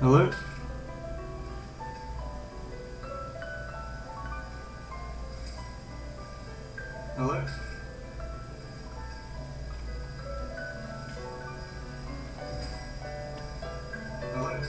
Hello? Hello? Hello?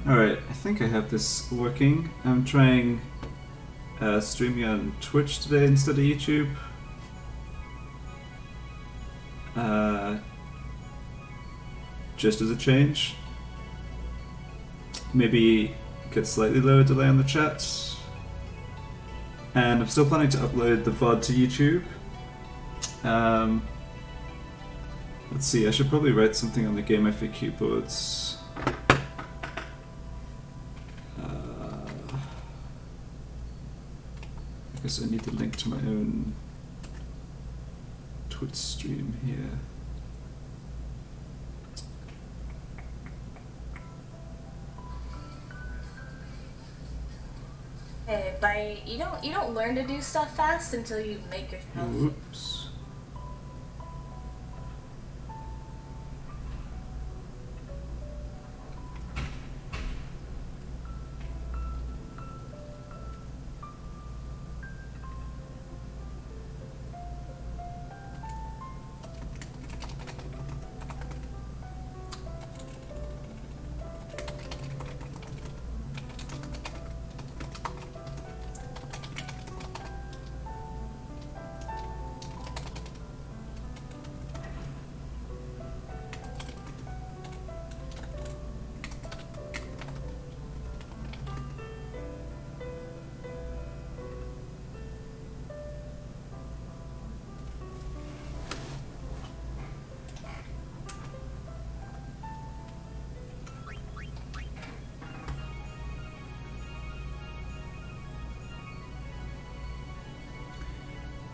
Alright, I think I have this working. I'm trying streaming on Twitch today instead of YouTube. Just as a change. Maybe get slightly lower delay on the chat. And I'm still planning to upload the VOD to YouTube. Let's see, I should probably write something on the game FAQ boards. I guess I need to link to my own Twitch stream here. Hey, you don't learn to do stuff fast until you make yourself. Whoops.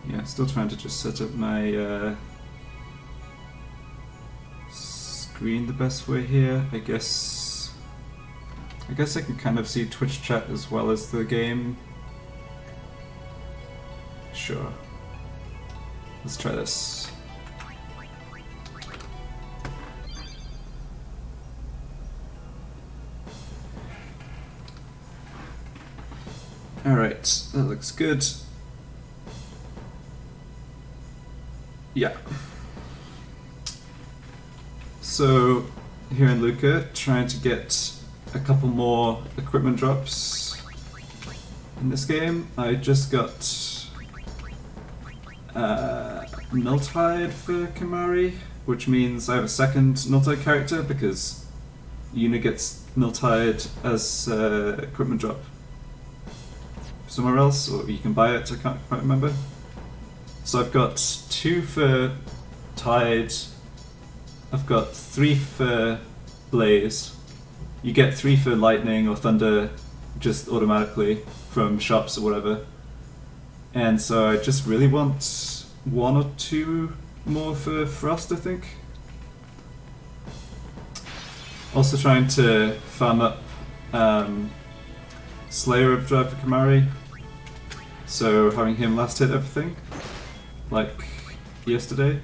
Yeah, still trying to just set up my screen the best way here. I guess I can kind of see Twitch chat as well as the game. Sure. Let's try this. Alright, that looks good. Yeah. So, here in Luca, trying to get a couple more equipment drops in this game. I just got Miltide for Kimari, which means I have a second Miltide character because Yuna gets Miltide as equipment drop somewhere else, or you can buy it, I can't quite remember. So I've got 2 for Tide, I've got 3 for Blaze. You get 3 for Lightning or Thunder just automatically from shops or whatever. And so I just really want 1 or 2 more for Frost, I think. Also trying to farm up Slayer of Drive for Kimari. So having him last hit everything. Like yesterday.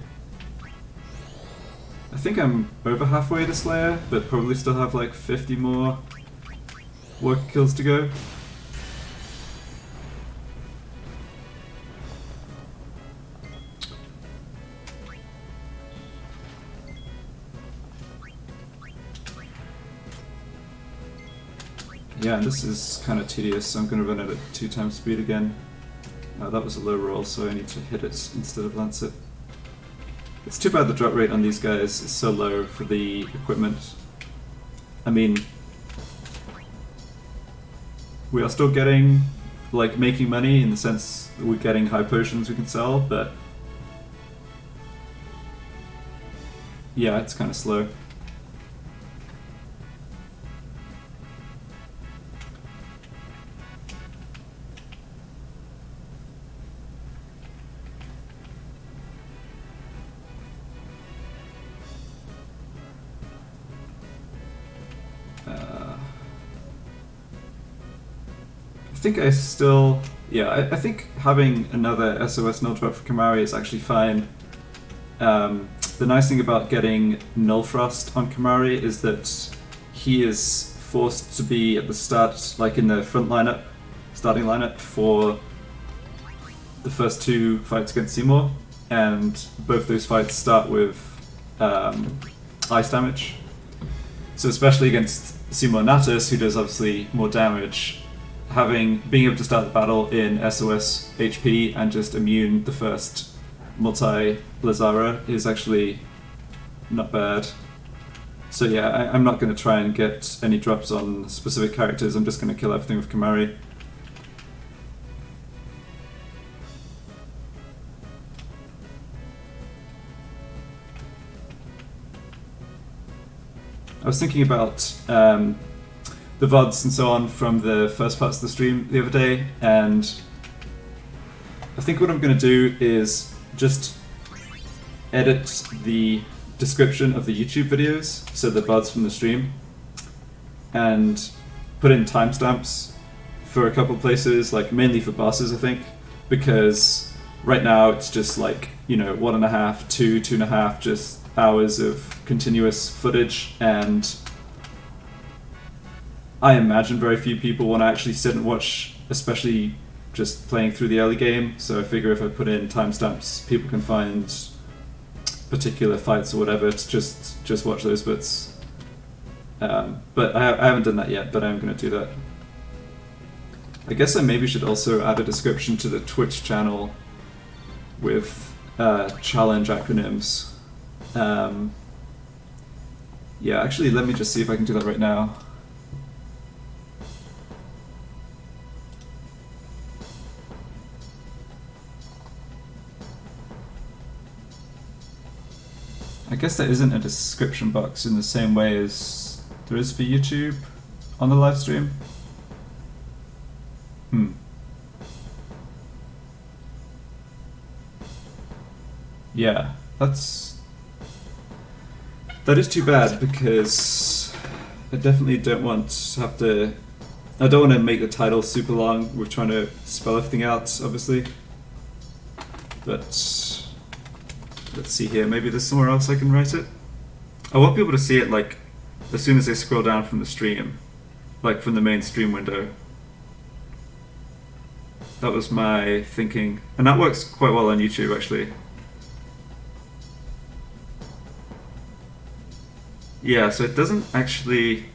I think I'm over halfway to Slayer, but probably still have like 50 more worker kills to go. Yeah, and this is kind of tedious, so I'm going to run it at 2 times speed again. That was a low roll, so I need to hit it instead of lance it. It's too bad the drop rate on these guys is so low for the equipment. I mean, we are still getting, like, making money in the sense that we're getting high potions we can sell, but yeah, it's kind of slow. think I still... Yeah, I think having another SOS null drop for Kimari is actually fine. The nice thing about getting Null Frost on Kimari is that he is forced to be at the start, like in the front lineup, starting lineup for the first 2 fights against Seymour, and both those fights start with ice damage. So especially against Seymour Natus, who does obviously more damage, being able to start the battle in SOS HP and just immune the first multi-Blitzball is actually not bad. So yeah, I'm not going to try and get any drops on specific characters, I'm just going to kill everything with Kimari. I was thinking about the VODs and so on from the first parts of the stream the other day, and I think what I'm going to do is just edit the description of the YouTube videos, so the VODs from the stream, and put in timestamps for a couple places, like mainly for bosses, I think, because right now it's just like, 1.5, 2.5 just hours of continuous footage, and I imagine very few people want to actually sit and watch, especially just playing through the early game, so I figure if I put in timestamps, people can find particular fights or whatever to just watch those bits. But I haven't done that yet, but I'm going to do that. I guess I maybe should also add a description to the Twitch channel with challenge acronyms. Yeah, actually, let me just see if I can do that right now. I guess there isn't a description box in the same way as there is for YouTube on the live stream. Yeah, that is too bad, because I definitely don't want to have to... I don't want to make the title super long with trying to spell everything out, obviously. But let's see here, maybe there's somewhere else I can write it. I want people to see it like as soon as they scroll down from the stream, like from the main stream window. That was my thinking, and that works quite well on YouTube actually. Yeah, so it doesn't actually...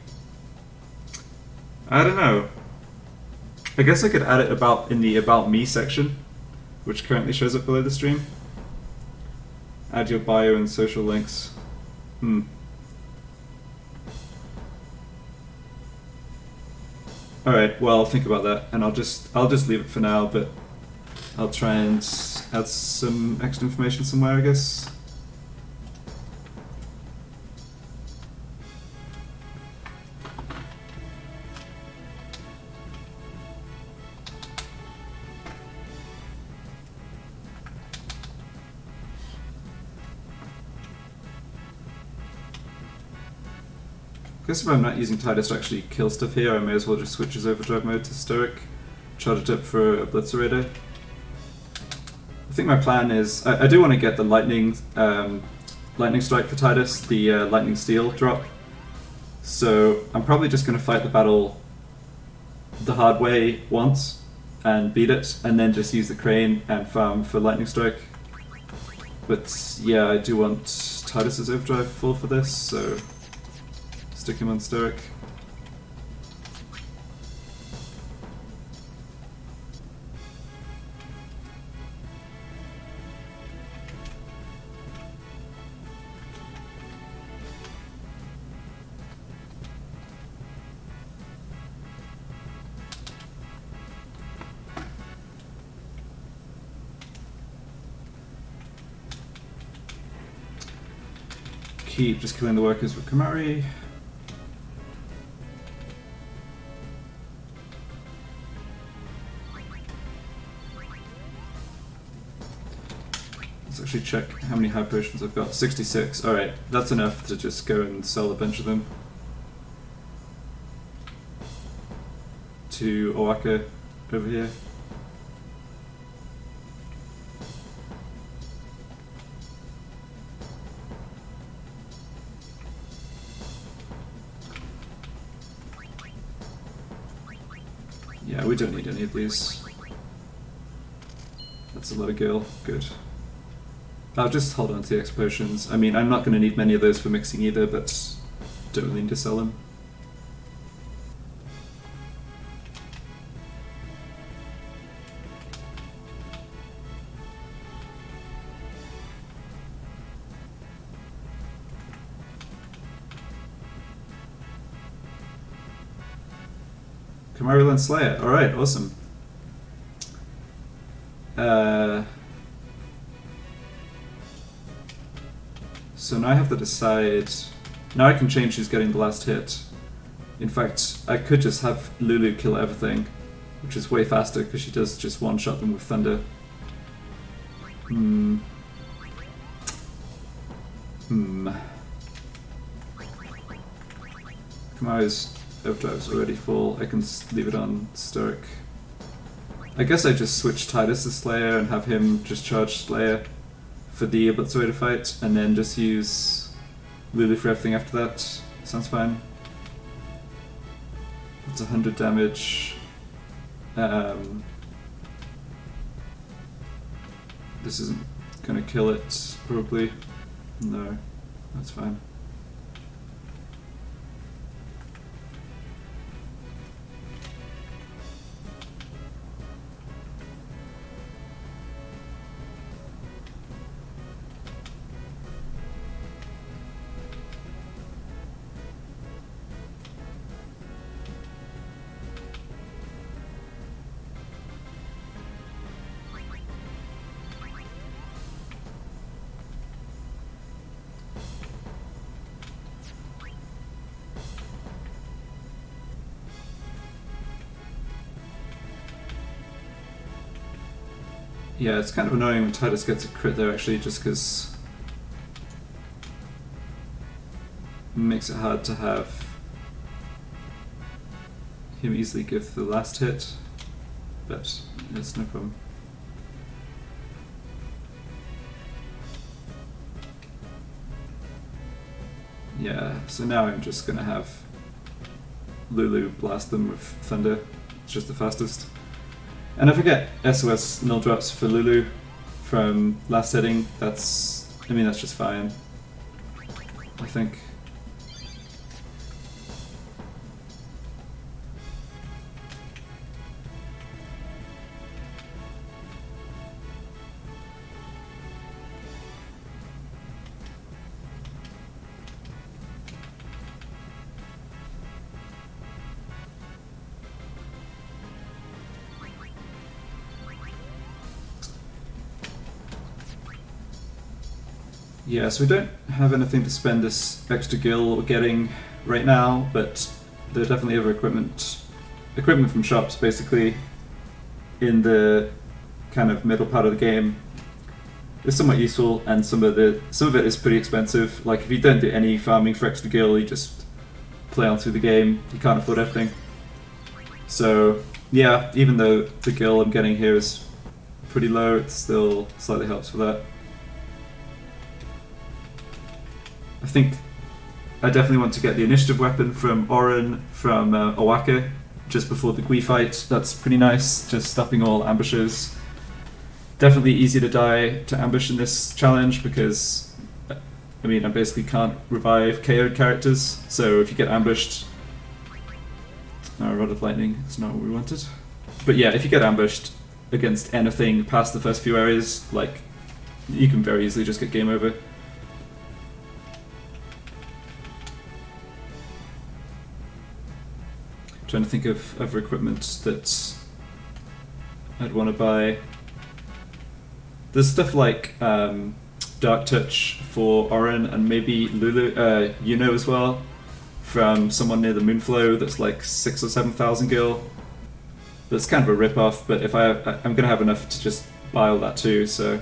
I don't know. I guess I could add it in the About Me section, which currently shows up below the stream. Add your bio and social links. Alright, well, I'll think about that, and I'll just leave it for now, but I'll try and add some extra information somewhere, I guess. I guess if I'm not using Titus to actually kill stuff here, I may as well just switch his overdrive mode to Stoic, charge it up for Oblitzerator. I think my plan is, I do want to get the lightning strike for Titus, the lightning steel drop. So I'm probably just going to fight the battle the hard way once and beat it, and then just use the crane and farm for lightning strike. But yeah, I do want Titus's overdrive full for this, so stick him on Stoic. Keep just killing the workers with Kimari. Let's actually check how many high potions I've got. 66. Alright, that's enough to just go and sell a bunch of them to Owaka. over here. Yeah, we don't need any of these. That's a lot of gil. Good. I'll just hold on to the X potions. I mean, I'm not going to need many of those for mixing either, but don't really need to sell them. Kamarilan Slayer. Alright, awesome. So now I have to decide. Now I can change who's getting the last hit. In fact, I could just have Lulu kill everything, which is way faster because she does just one-shot them with thunder. Kamari's overdrive's already full. I can leave it on Stoic. I guess I just switch Titus to Slayer and have him just charge Slayer for the Oblitzerator fight, and then just use Lulu for everything after that. Sounds fine. It's 100 damage. This isn't gonna kill it, probably. No, that's fine. Yeah, it's kind of annoying when Titus gets a crit there actually, just because it makes it hard to have him easily give the last hit, but it's no problem. Yeah, so now I'm just gonna have Lulu blast them with thunder. It's just the fastest. And I forget SOS null drops for Lulu from last hitting. That's just fine, I think. Yeah, so we don't have anything to spend this extra gil getting right now, but there definitely are equipment from shops basically in the kind of middle part of the game. It's somewhat useful, and some of it is pretty expensive. Like if you don't do any farming for extra gil, you just play on through the game. You can't afford everything. So yeah, even though the gil I'm getting here is pretty low, it still slightly helps for that. I think I definitely want to get the initiative weapon from Oren from Owaka just before the Gui fight. That's pretty nice, just stopping all ambushes. Definitely easy to die to ambush in this challenge because I basically can't revive KO'd characters, so if you get ambushed... Rod of Lightning, it's not what we wanted. But yeah, if you get ambushed against anything past the first few areas, like, you can very easily just get game over. Trying to think of other equipment that I'd want to buy. There's stuff like Dark Touch for Oren and maybe Lulu, as well, from someone near the Moonflow that's like 6,000 or 7,000 gil. That's kind of a rip-off, but if I'm gonna have enough to just buy all that too, so.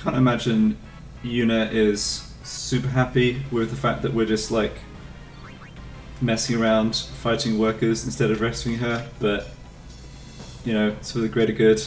Can't imagine Yuna is super happy with the fact that we're just like messing around fighting workers instead of rescuing her, but you know, it's for the greater good.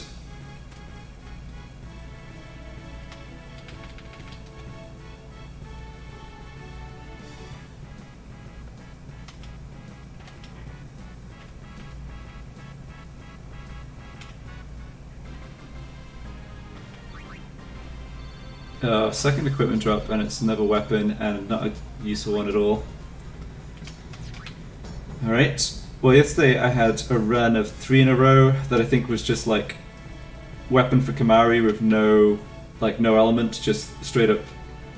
Second equipment drop, and it's another weapon, and not a useful one at all. Alright, well yesterday I had a run of 3 in a row that I think was just like weapon for Kimahri with no element, just straight up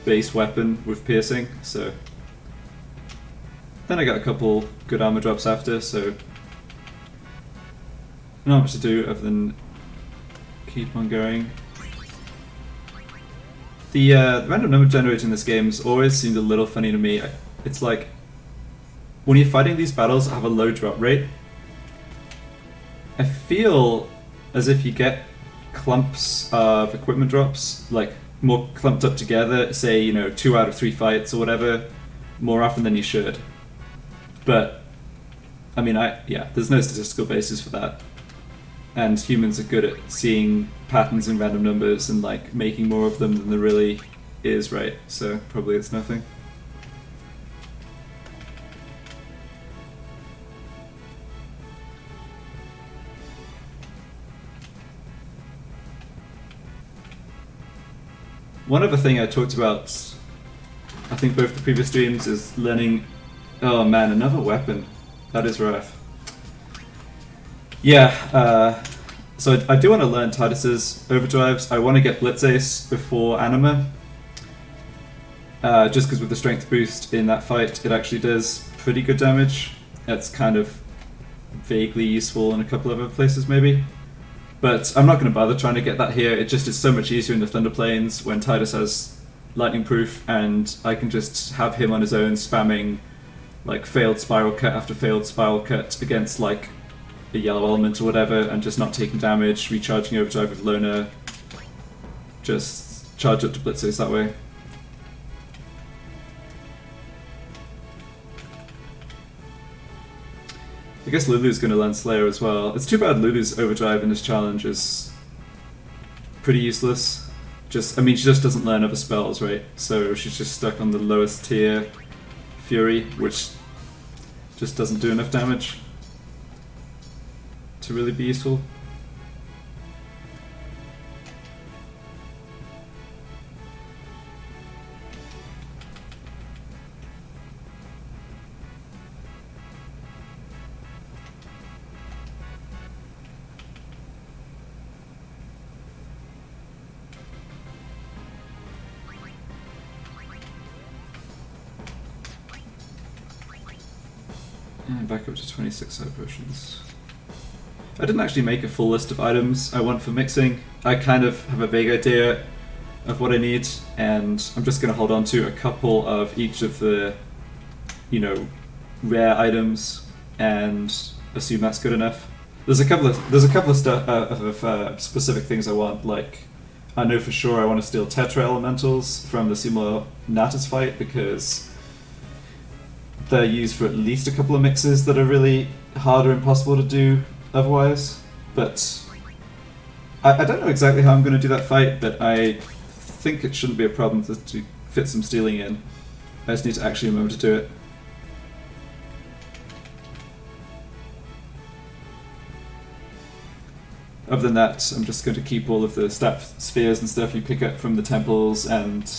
base weapon with piercing, so then I got a couple good armor drops after, so not much to do other than keep on going. The random number generator in this game has always seemed a little funny to me. It's like, when you're fighting these battles that have a low drop rate, I feel as if you get clumps of equipment drops, like more clumped up together, say, you know, 2 out of 3 fights or whatever, more often than you should. But, I mean, there's no statistical basis for that. And humans are good at seeing patterns in random numbers and like making more of them than there really is, right? So probably it's nothing. One other thing I talked about, I think both the previous streams, is learning... Oh man, another weapon. That is rough. Yeah, so I do want to learn Titus's overdrives. I want to get Blitzace before Anima. Just because with the strength boost in that fight, it actually does pretty good damage. It's kind of vaguely useful in a couple of other places maybe. But I'm not going to bother trying to get that here. It just is so much easier in the Thunder Plains when Titus has lightning proof, and I can just have him on his own spamming like failed spiral cut after failed spiral cut against like a yellow element or whatever, and just not taking damage, recharging overdrive with Loner, just charge up to Blitzace that way. I guess Lulu's going to learn Slayer as well. It's too bad Lulu's overdrive in this challenge is pretty useless. I mean, she just doesn't learn other spells, right? So she's just stuck on the lowest tier Fury, which just doesn't do enough damage to really be useful. And back up to 26 side potions. I didn't actually make a full list of items I want for mixing. I kind of have a vague idea of what I need, and I'm just going to hold on to a couple of each of the, you know, rare items and assume that's good enough. There's a couple of specific things I want. Like, I know for sure I want to steal Tetra Elementals from the Sumo Natus fight because they're used for at least a couple of mixes that are really hard or impossible to do otherwise. But I don't know exactly how I'm going to do that fight, but I think it shouldn't be a problem to fit some stealing in. I just need to actually remember to do it. Other than that, I'm just going to keep all of the stat spheres and stuff you pick up from the temples, and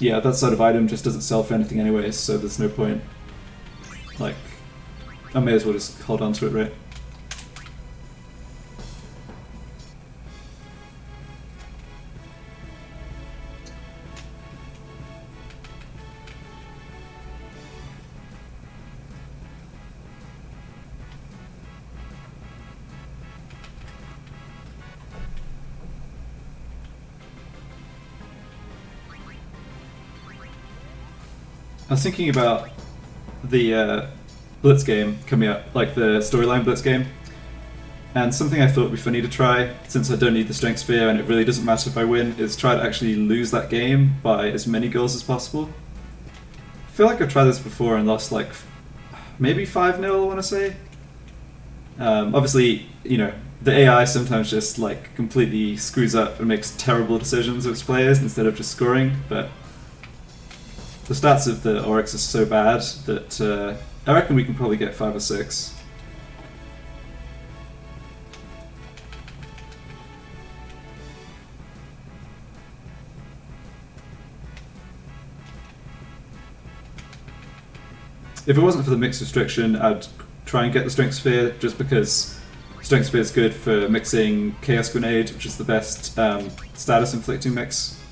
yeah, that sort of item just doesn't sell for anything anyways, so there's no point. Like, I may as well just hold on to it, right? I was thinking about the Blitz game coming up, like the storyline Blitz game. And something I thought would be funny to try, since I don't need the strength sphere and it really doesn't matter if I win, is try to actually lose that game by as many goals as possible. I feel like I've tried this before and lost like maybe 5-0, I want to say. Obviously, you know, the AI sometimes just like completely screws up and makes terrible decisions with its players instead of just scoring, but the stats of the Oryx are so bad that I reckon we can probably get 5 or 6. If it wasn't for the mix restriction, I'd try and get the Strength Sphere, just because Strength Sphere is good for mixing Chaos Grenade, which is the best status inflicting mix.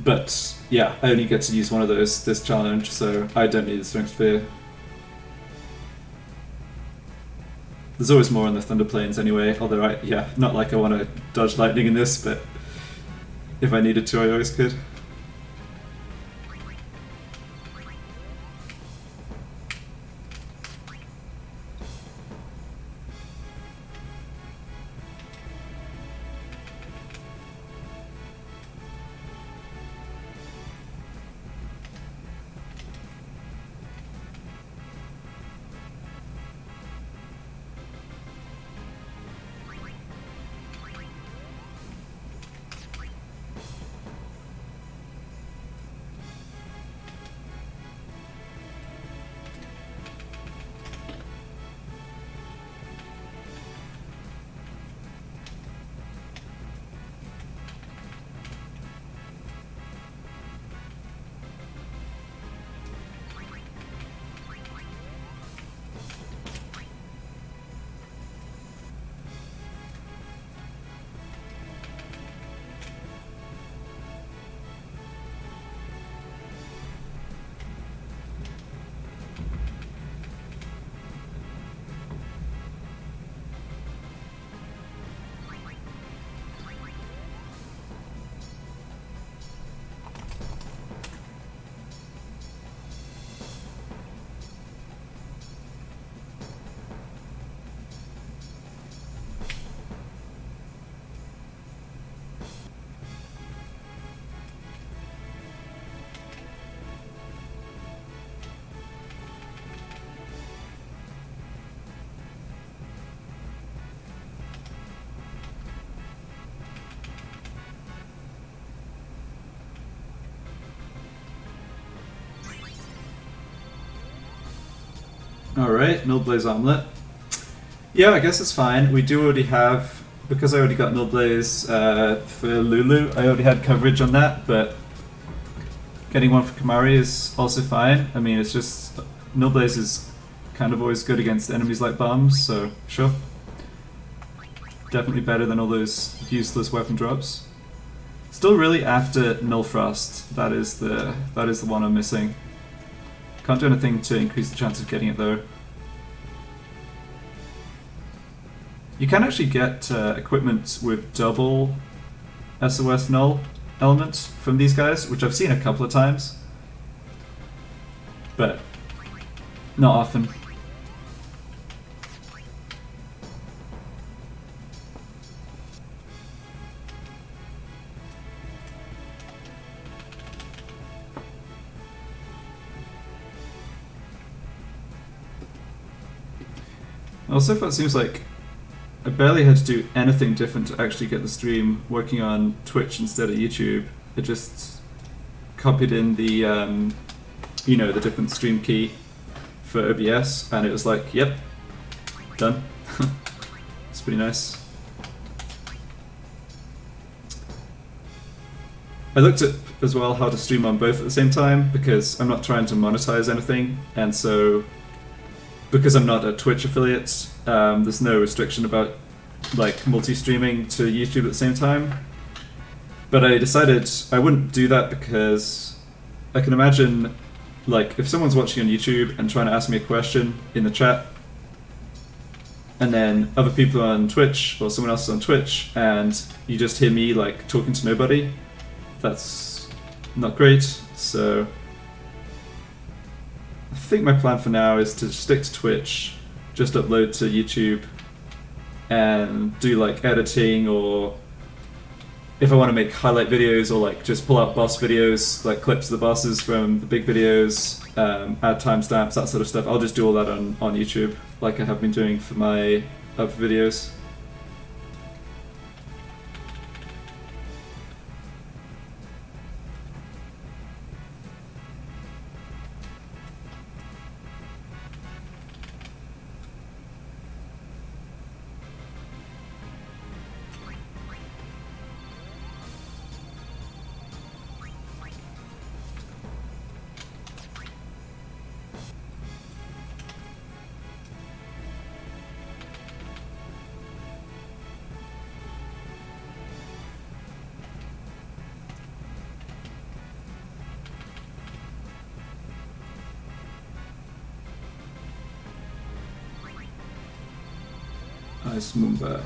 But yeah, I only get to use one of those this challenge, so I don't need the Strength Sphere. There's always more on the Thunder Plains anyway, although not like I want to dodge lightning in this, but if I needed to, I always could. Alright, Null Blaze Omelette. Yeah, I guess it's fine. We do already have, because I already got Null Blaze for Lulu, I already had coverage on that, but getting one for Kamari is also fine. I mean, it's just, Null Blaze is kind of always good against enemies like bombs, so sure. Definitely better than all those useless weapon drops. Still really after Null Frost, that is the one I'm missing. Can't do anything to increase the chance of getting it though. You can actually get equipment with double SOS null element from these guys, which I've seen a couple of times, but not often. Also, it seems like I barely had to do anything different to actually get the stream working on Twitch instead of YouTube. It just copied in the, the different stream key for OBS, and it was like, yep, done. It's pretty nice. I looked at as well how to stream on both at the same time, because I'm not trying to monetize anything, and so because I'm not a Twitch affiliate, there's no restriction about like multi-streaming to YouTube at the same time. But I decided I wouldn't do that because I can imagine, like, if someone's watching on YouTube and trying to ask me a question in the chat, and then other people are on Twitch or someone else is on Twitch, and you just hear me like talking to nobody, that's not great. So I think my plan for now is to stick to Twitch, just upload to YouTube and do like editing, or if I want to make highlight videos, or like just pull out boss videos, like clips of the bosses from the big videos, add timestamps, that sort of stuff, I'll just do all that on YouTube, like I have been doing for my other videos. Nice Moomba.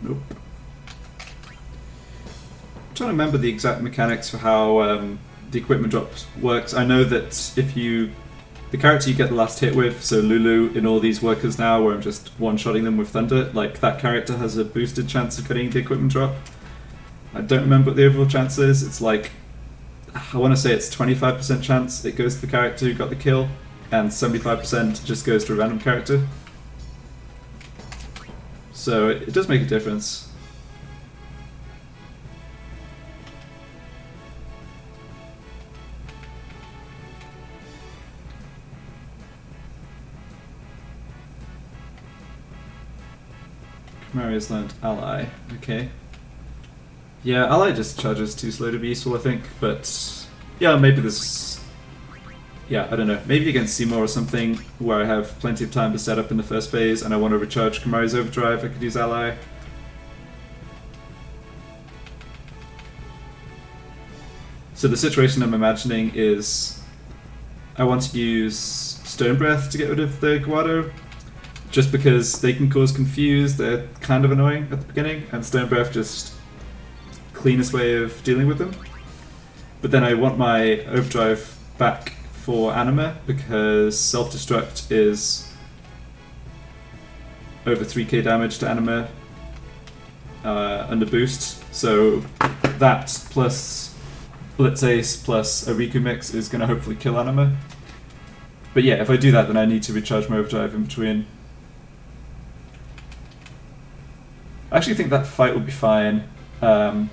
Nope. I'm trying to remember the exact mechanics for how the equipment drop works. I know that if the character you get the last hit with, so Lulu in all these workers now, where I'm just one-shotting them with Thunder, like that character has a boosted chance of getting the equipment drop. I don't remember what the overall chance is. It's like, I want to say it's 25% chance it goes to the character who got the kill, and 75% just goes to a random character. So it does make a difference. Marius learned Ally, okay. Yeah, Ally just charges too slow to be useful, I think, but yeah, maybe this... Yeah, I don't know. Maybe against Seymour or something, where I have plenty of time to set up in the first phase and I want to recharge Kamari's Overdrive, I could use Ally. So the situation I'm imagining is I want to use Stone Breath to get rid of the Guado, just because they can cause confuse, they're kind of annoying at the beginning, and Stone Breath just cleanest way of dealing with them. But then I want my Overdrive back for Anima, because Self-Destruct is over 3k damage to Anima under boost, so that plus Blitz Ace plus a Riku mix is going to hopefully kill Anima. But yeah, if I do that, then I need to recharge my Overdrive in between. I actually think that fight would be fine. The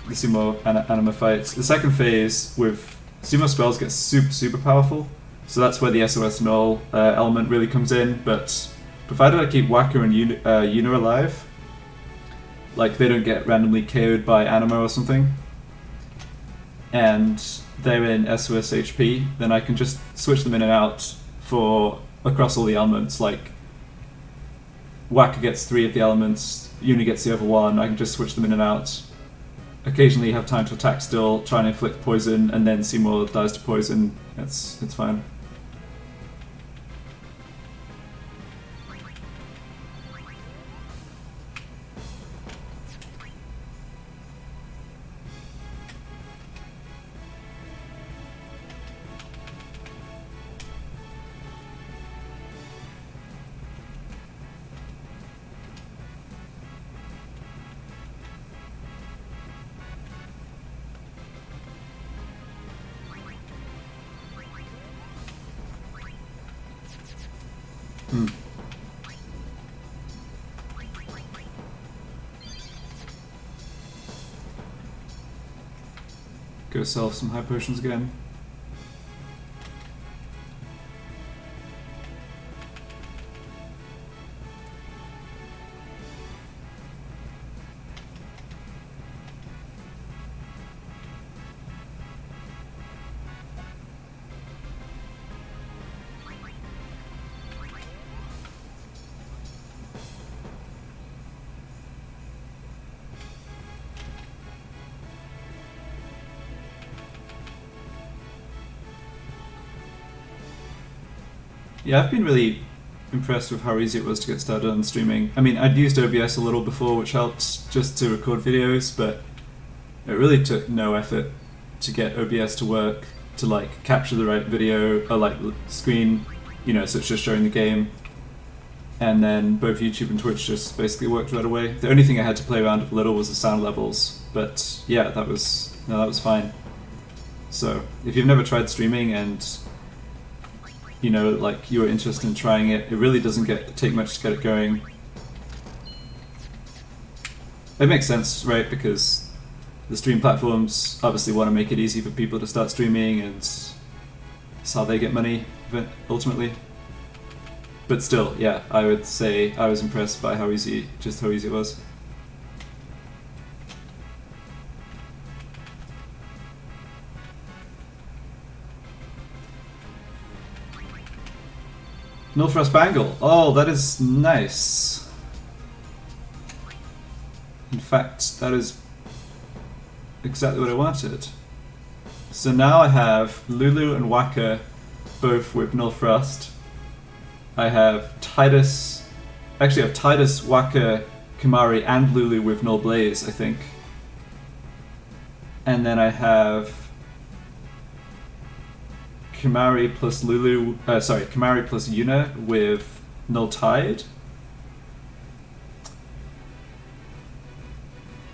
Sumo Anima fight. The second phase with Sumo spells get super powerful, so that's where the SOS null element really comes in, but provided I keep Waka and Yuna alive, like they don't get randomly KO'd by Anima or something, and they're in SOS HP, then I can just switch them in and out for across all the elements, like Waka gets 3 of the elements, Yuna gets the other 1, I can just switch them in and out. Occasionally have time to attack still, try and inflict poison, and then Seymour dies to poison. It's fine. Go sell some high potions again. Yeah, I've been really impressed with how easy it was to get started on streaming. I mean, I'd used OBS a little before, which helped just to record videos, but it really took no effort to get OBS to work, to like capture the right video, or like screen, you know, so it's just showing the game. and then both YouTube and Twitch just basically worked right away. The only thing I had to play around with a little was the sound levels, but yeah, that was fine. So if you've never tried streaming and you know, like, you're interested in trying it, it really doesn't take much to get it going. It makes sense, right? Because the stream platforms obviously want to make it easy for people to start streaming, and it's how they get money ultimately. But still, yeah, I would say I was impressed by how easy it was. Nullfrost Bangle. Oh, that is nice. In fact, that is exactly what I wanted. So now I have Lulu and Waka both with Nullfrost. I have Titus. Actually, I have Titus, Waka, Kimari, and Lulu with Null Blaze, I think. And then I have Kimari plus Kimari plus Yuna with Null Tide.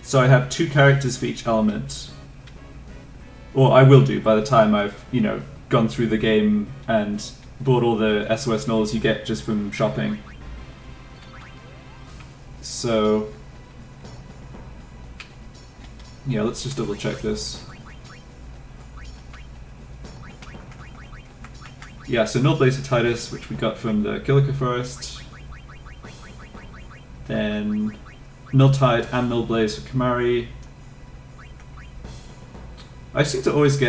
So I have 2 characters for each element. Or I will do by the time I've, you know, gone through the game and bought all the SOS nulls you get just from shopping. So yeah, let's just double check this. Yeah, so Null Blaze for Titus, which we got from the Kilika Forest. Then Null Tide and Null Blaze for Kimari. I seem to always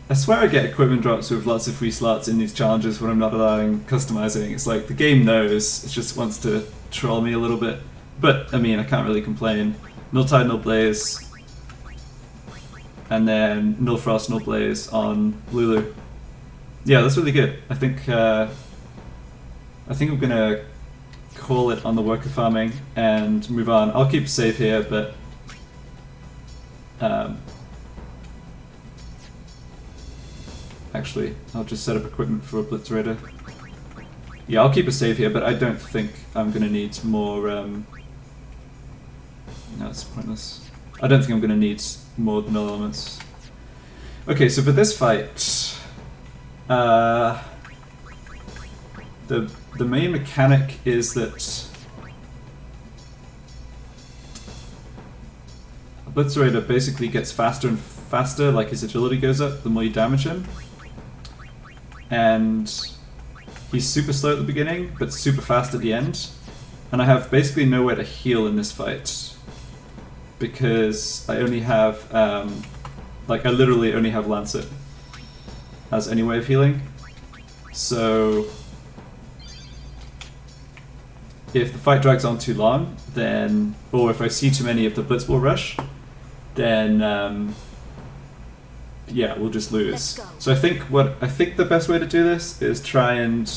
I swear I get equipment drops with lots of free slots in these challenges when I'm not allowing customizing. It's like the game knows, it just wants to troll me a little bit. But, I mean, I can't really complain. Null Tide, Null Blaze. And then Null Frost, Null Blaze on Lulu. Yeah, that's really good. I think I'm gonna call it on the worker farming and move on. I'll keep save here, but actually, I'll just set up equipment for Oblitzerator. Yeah, I'll keep a save here, but I don't think I'm gonna need more. No, it's pointless. I don't think I'm gonna need more null elements. Okay, so for this fight. The main mechanic is that Blitzerator basically gets faster and faster, like his agility goes up the more you damage him. And he's super slow at the beginning, but super fast at the end. And I have basically nowhere to heal in this fight. Because I only have, I literally only have Lancet as any way of healing. So if the fight drags on too long, then, or if I see too many of the Blitzball rush, then yeah, we'll just lose. So I think the best way to do this is try and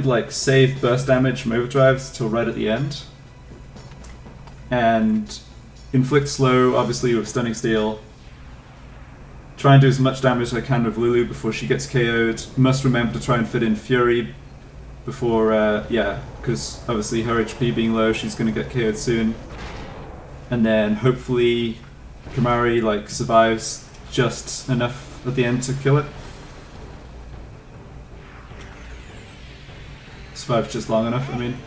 like save burst damage from overdrives till right at the end, and inflict slow, obviously with stunning steel. Try and do as much damage as I can with Lulu before she gets KO'd. Must remember to try and fit in Fury before, yeah, because obviously her HP being low, she's going to get KO'd soon. And then hopefully Kimari like survives just enough at the end to kill it. Survives just long enough, I mean.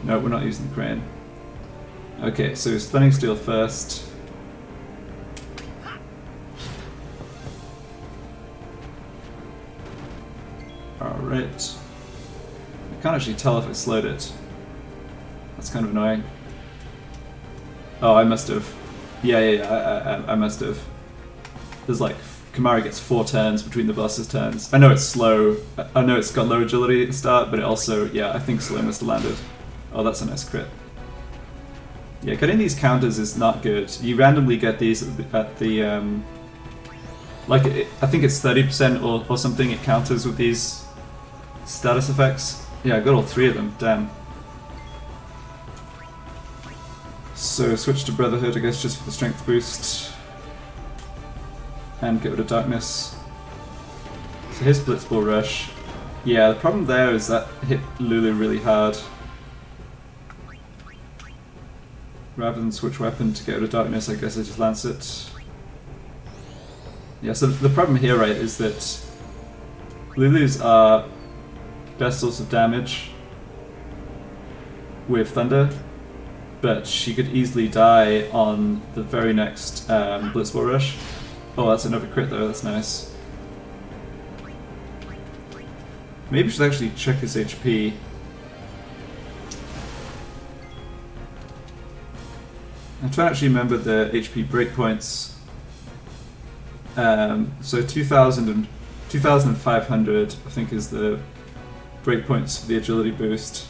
No, we're not using the crane. Okay, so Stunning Steel first. Alright. I can't actually tell if I slowed it. That's kind of annoying. Oh, I must have. Yeah, I must have. There's like, Kimari gets 4 turns between the boss's turns. I know it's slow. I know it's got low agility at the start, but it also, yeah, I think slow must have landed. Oh, that's a nice crit. Yeah, getting these counters is not good. You randomly get these at the like, I think it's 30% or something it counters with these status effects. Yeah, I got all 3 of them, damn. So switch to Brotherhood, I guess, just for the strength boost. And get rid of Darkness. So here's Blitzball Rush. Yeah, the problem there is that hit Lulu really hard. Rather than switch weapon to get out of darkness, I guess I just lance it. Yeah, so the problem here, right, is that Lulus are best source of damage with Thunder, but she could easily die on the very next Blitzball rush. Oh, that's another crit though, that's nice. Maybe we should actually check his HP. I'm trying to actually remember the HP breakpoints. So 2,000 and 2,500 I think is the breakpoints for the agility boost.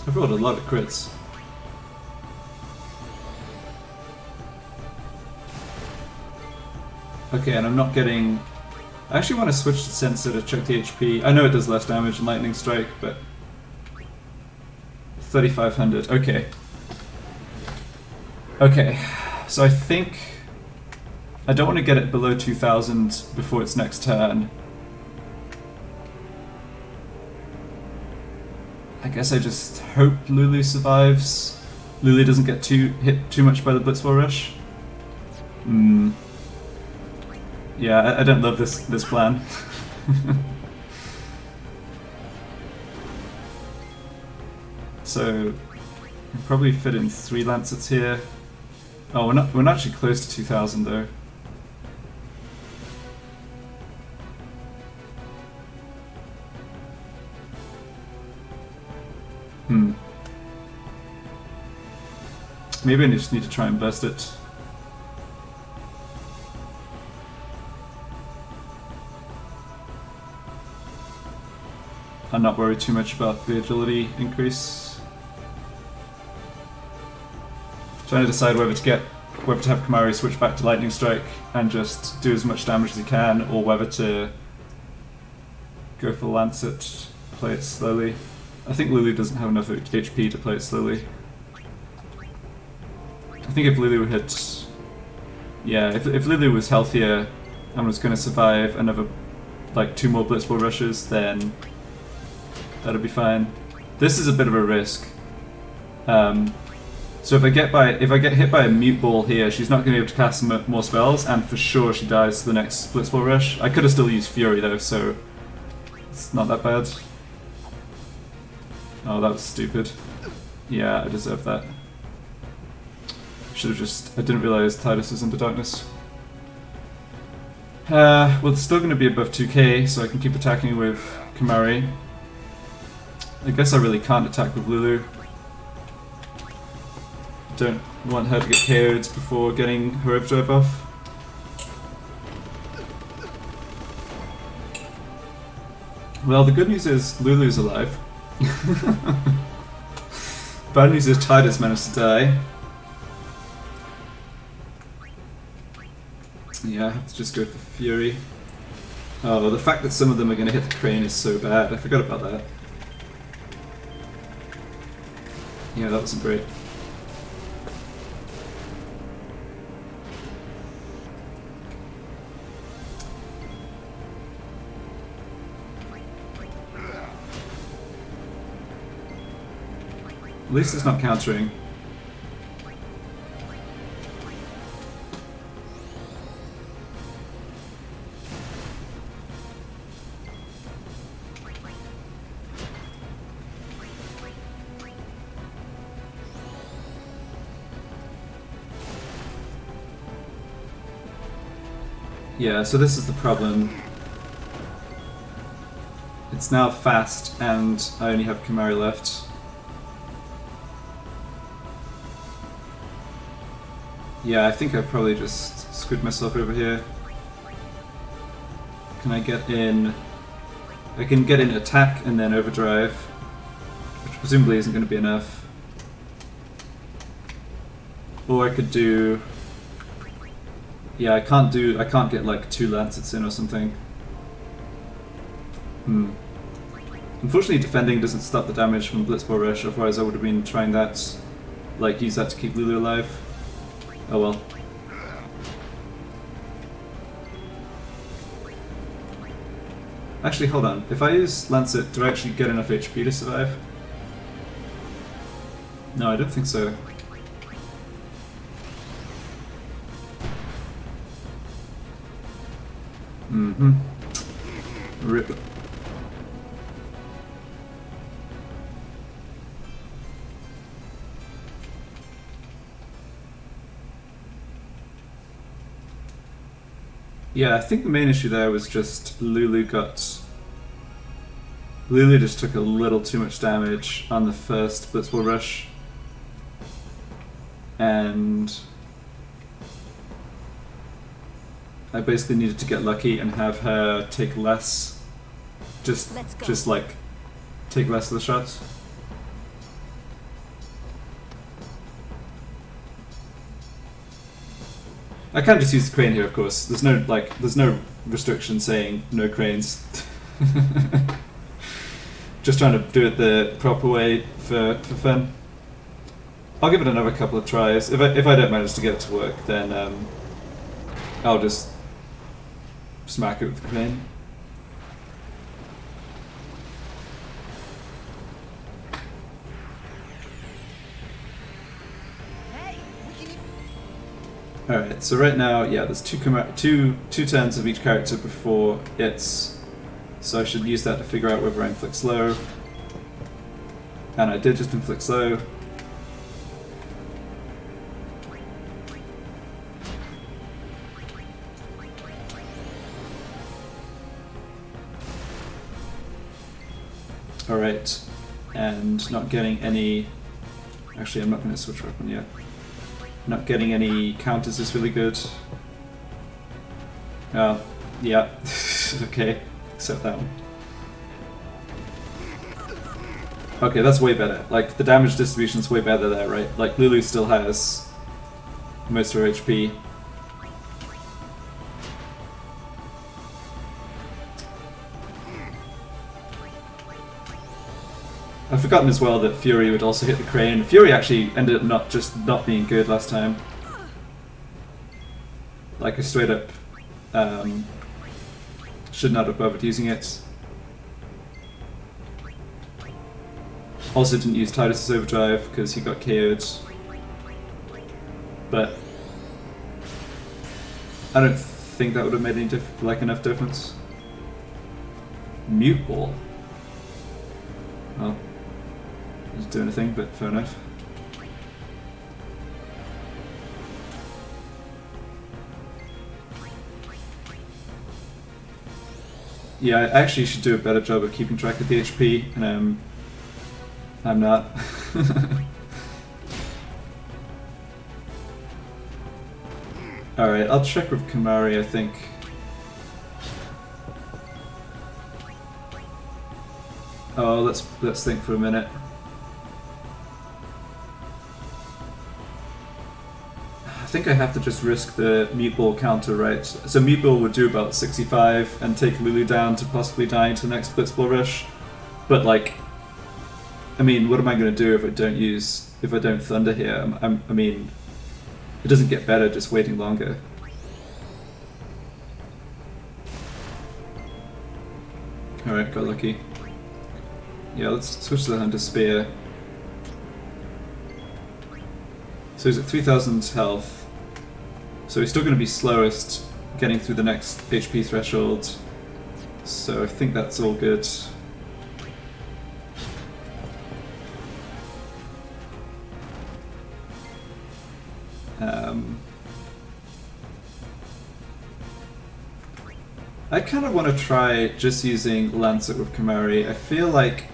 I've rolled a lot of crits. Okay, and I'm not getting... I actually want to switch to Sensor to check the HP. I know it does less damage than Lightning Strike, but... 3,500, okay. Okay, so I think... I don't want to get it below 2,000 before its next turn. I guess I just hope Lulu survives. Lulu doesn't get hit too much by the Blitzball rush. Yeah, I don't love this plan. So we'll probably fit in 3 Lancets here. Oh, we're not actually close to 2,000 though. Maybe I just need to try and burst it. I'm not worried too much about the agility increase. Trying to decide whether to have Kamari switch back to Lightning Strike and just do as much damage as he can, or whether to go for Lancet, play it slowly. I think Lulu doesn't have enough HP to play it slowly. I think if Lulu hit... Yeah, if Lulu was healthier and was going to survive another, like 2 more Blitzball rushes, then that'll be fine. This is a bit of a risk. So if I get hit by a Mute Ball here, she's not going to be able to cast more spells, and for sure she dies to the next Blitzball rush. I could have still used Fury though, so it's not that bad. Oh, that was stupid. Yeah, I deserve that. Should have just... I didn't realise Tidus was into darkness. Well, it's still going to be above 2k, so I can keep attacking with Kamari. I guess I really can't attack with Lulu. Don't want her to get KO'd before getting her overdrive off. Well, the good news is Lulu's alive. Bad news is Tidus managed to die. Yeah, I have to just go for Fury. Oh, the fact that some of them are going to hit the crane is so bad. I forgot about that. Yeah, that wasn't great. At least it's not countering. Yeah, so this is the problem. It's now fast and I only have Kamari left. Yeah, I think I probably just screwed myself over here. Can I get in... I can get in attack and then overdrive, which presumably isn't going to be enough. Or I could do... Yeah, I can't get like 2 Lancets in or something. Unfortunately, defending doesn't stop the damage from Blitzball Rush, otherwise I would have been trying that, like use that to keep Lulu alive. Oh well. Actually, hold on. If I use Lancet, do I actually get enough HP to survive? No, I don't think so. Mm-hmm. Rip. Yeah, I think the main issue there was just Lulu just took a little too much damage on the first Blitzball Rush. And I basically needed to get lucky and have her take less. Just like take less of the shots. I can't just use the crane here, of course. There's no restriction saying no cranes. Just trying to do it the proper way for fun. I'll give it another couple of tries. If I don't manage to get it to work, then I'll just smack it with the crane. Alright, so right now, yeah, there's two turns of each character before it's... So I should use that to figure out whether I inflict slow. And I did just inflict slow. Alright, and not getting any... Actually, I'm not going to switch weapon yet. Not getting any counters is really good. Oh, yeah. Okay, accept that one. Okay, that's way better. Like, the damage distribution's way better there, right? Like, Lulu still has most of her HP. I've forgotten as well that Fury would also hit the crane. Fury actually ended up not being good last time. Like I straight up should not have bothered using it. Also didn't use Titus's Overdrive because he got KO'd. But I don't think that would have made any enough difference. Mute Ball. Well, doesn't do anything, but fair enough. Yeah, I actually should do a better job of keeping track of the HP, and I'm not. Alright, I'll check with Kamari, I think. Oh, let's think for a minute. I think I have to just risk the Meatball counter, right? So Meatball would do about 65 and take Lulu down to possibly dying to the next Blitzball Rush. But like, I mean, what am I going to do if I don't Thunder here? I mean, it doesn't get better just waiting longer. Alright, got lucky. Yeah, let's switch to the Hunter Spear. So he's at 3000 health. So he's still going to be slowest getting through the next HP threshold. So I think that's all good. I kind of want to try just using Lancet with Kamari. I feel like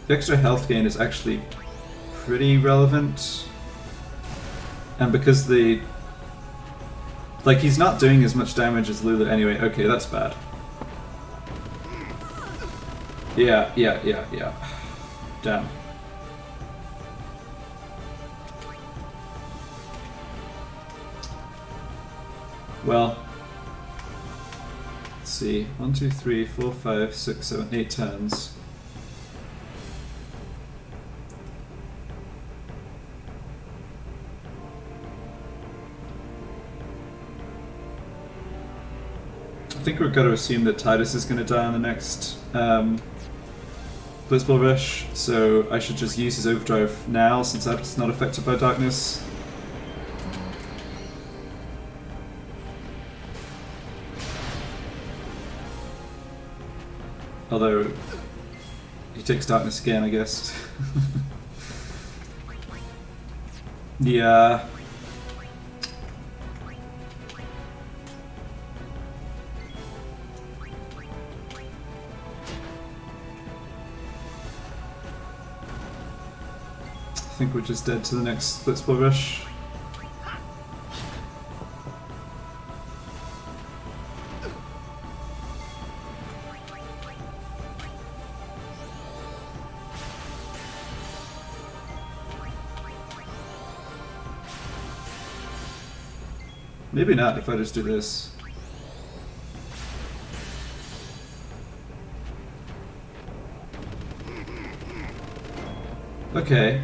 the extra health gain is actually pretty relevant. And because he's not doing as much damage as Lulu anyway. Okay, that's bad. Yeah. Damn. Well, see. 1, 2, 3, 4, 5, 6, 7, 8 turns. I think we've got to assume that Titus is going to die on the next Blitzball Rush, so I should just use his overdrive now since that's not affected by darkness. Although, he takes darkness again, I guess. Yeah. I think we're just dead to the next Blitzball Rush. Maybe not if I just do this. Okay.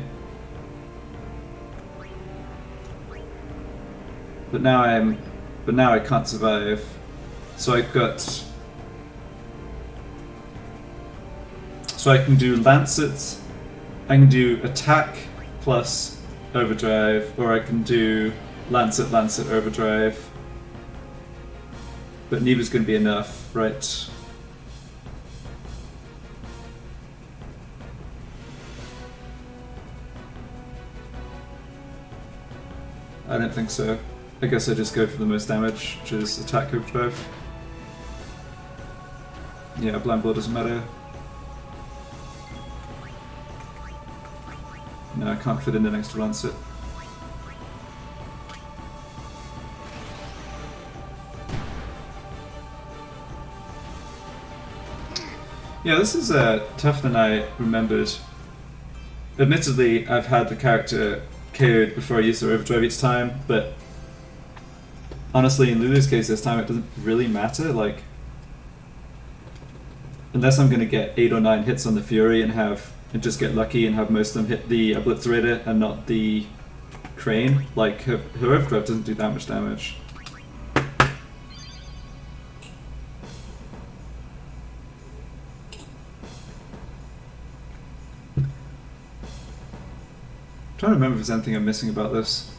But now I can't survive. So I've got... So I can do Lancet, I can do attack plus overdrive, or I can do Lancet, overdrive. But neither's going to be enough, right? I don't think so. I guess I just go for the most damage, which is attack overdrive. Yeah, blind blow doesn't matter. No, I can't fit in the next to Lancet. Yeah, this is tougher than I remembered. Admittedly, I've had the character KO'd before I used the overdrive each time, but honestly, in Lulu's case this time, it doesn't really matter. Like, unless I'm going to get 8 or 9 hits on the Fury and just get lucky and have most of them hit the Oblitzerator and not the Crane, like her overdrive doesn't do that much damage. I'm trying to remember if there's anything I'm missing about this.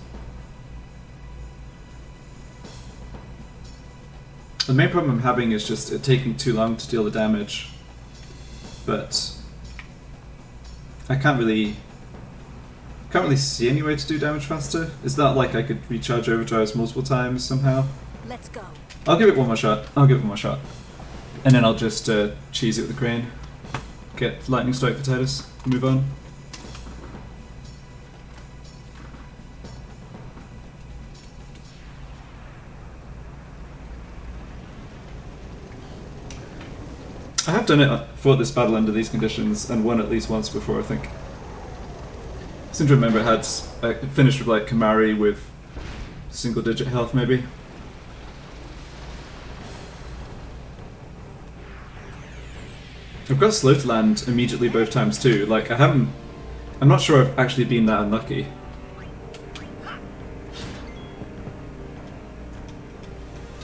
The main problem I'm having is just it taking too long to deal the damage, but I can't really see any way to do damage faster. It's not like I could recharge overdrives multiple times somehow. Let's go. I'll give it one more shot. And then I'll just cheese it with the Crane. Get Lightning Strike for Titus. Move on. I have done it, fought this battle under these conditions, and won at least once before, I think. I seem to remember I finished with like Kamari with single digit health maybe. I've got slow to land immediately both times too, like I'm not sure I've actually been that unlucky.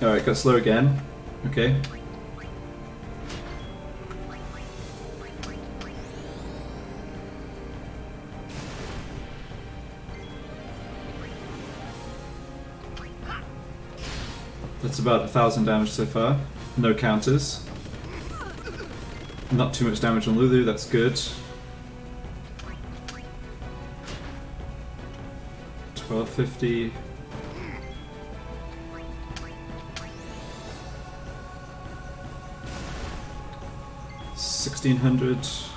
Alright, got slow again. Okay. That's about 1,000 damage so far. No counters. Not too much damage on Lulu, that's good. 1250. $1,600.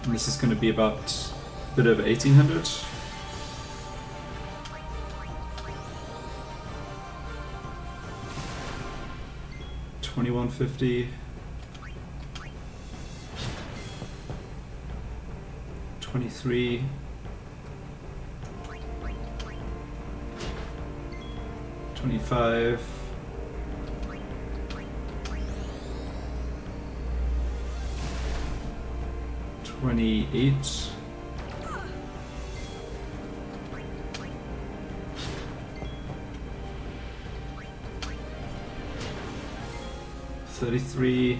And this is going to be about a bit over 1,800. $2,150. 23. 25. 28. 33.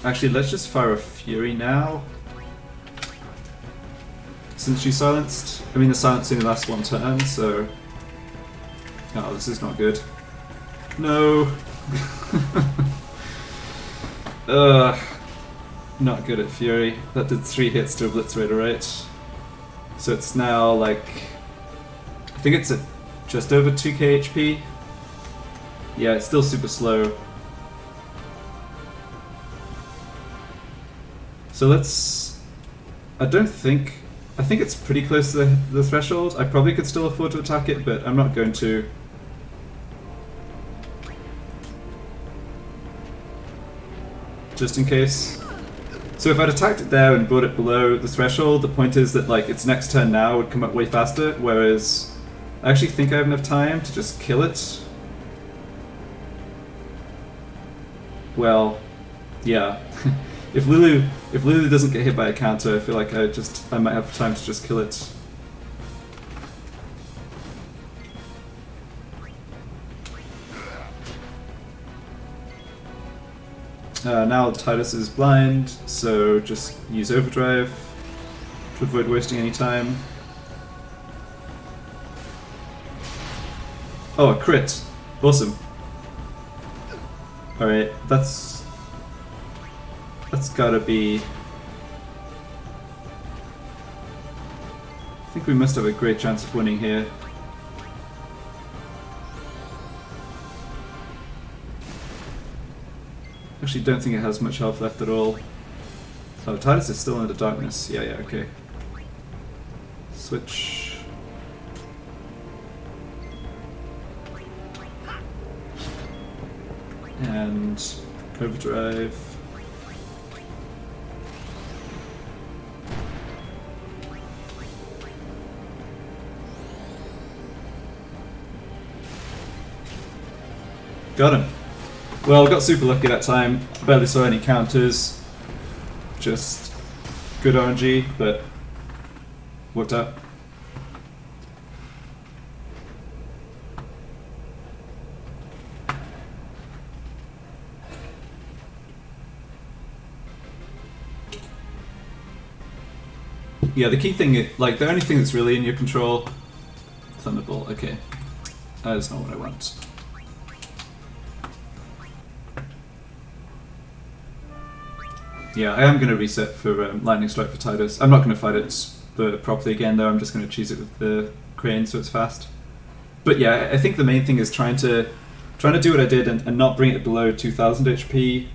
Actually, let's just fire a Fury now. Since she's silenced. I mean, the silence only lasts one turn, so... Oh, this is not good. No! Not good at Fury. That did 3 hits to Oblitzerator, right? So it's now like... I think it's at just over 2k HP. Yeah, it's still super slow. So let's... I think it's pretty close to the threshold. I probably could still afford to attack it, but I'm not going to. Just in case. So if I'd attacked it there and brought it below the threshold, the point is that like its next turn now would come up way faster, whereas I actually think I have enough time to just kill it. Well, yeah. If Lulu doesn't get hit by a counter, I feel like I might have time to just kill it. Now Titus is blind, so just use Overdrive to avoid wasting any time. Oh, a crit! Awesome. Alright, that's gotta be... I think we must have a great chance of winning here. Actually, don't think it has much health left at all. Oh, Titus is still in the darkness. Yeah, okay. Switch. And Overdrive. Got him. Well, got super lucky that time. Barely saw any counters. Just good RNG, but worked out. Yeah, the key thing, like the only thing that's really in your control... Thunderbolt, okay. That is not what I want. Yeah, I am going to reset for Lightning Strike for Titus. I'm not going to fight it properly again though, I'm just going to choose it with the Crane so it's fast. But yeah, I think the main thing is trying to do what I did and not bring it below 2000 HP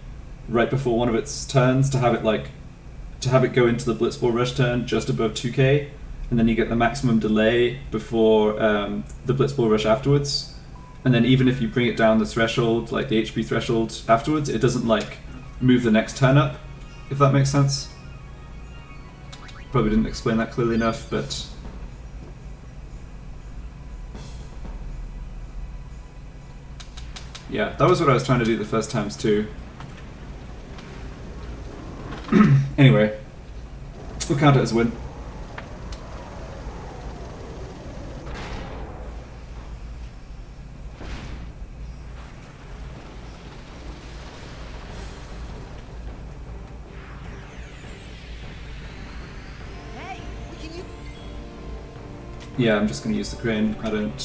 right before one of its turns, to have it go into the Blitzball rush turn just above 2k, and then you get the maximum delay before the Blitzball rush afterwards. And then even if you bring it down the threshold, like the HP threshold afterwards, it doesn't like move the next turn up. If that makes sense. Probably didn't explain that clearly enough, but... Yeah, that was what I was trying to do the first times too. Anyway, we'll count it as a win. Yeah, I'm just going to use the Crane. I don't...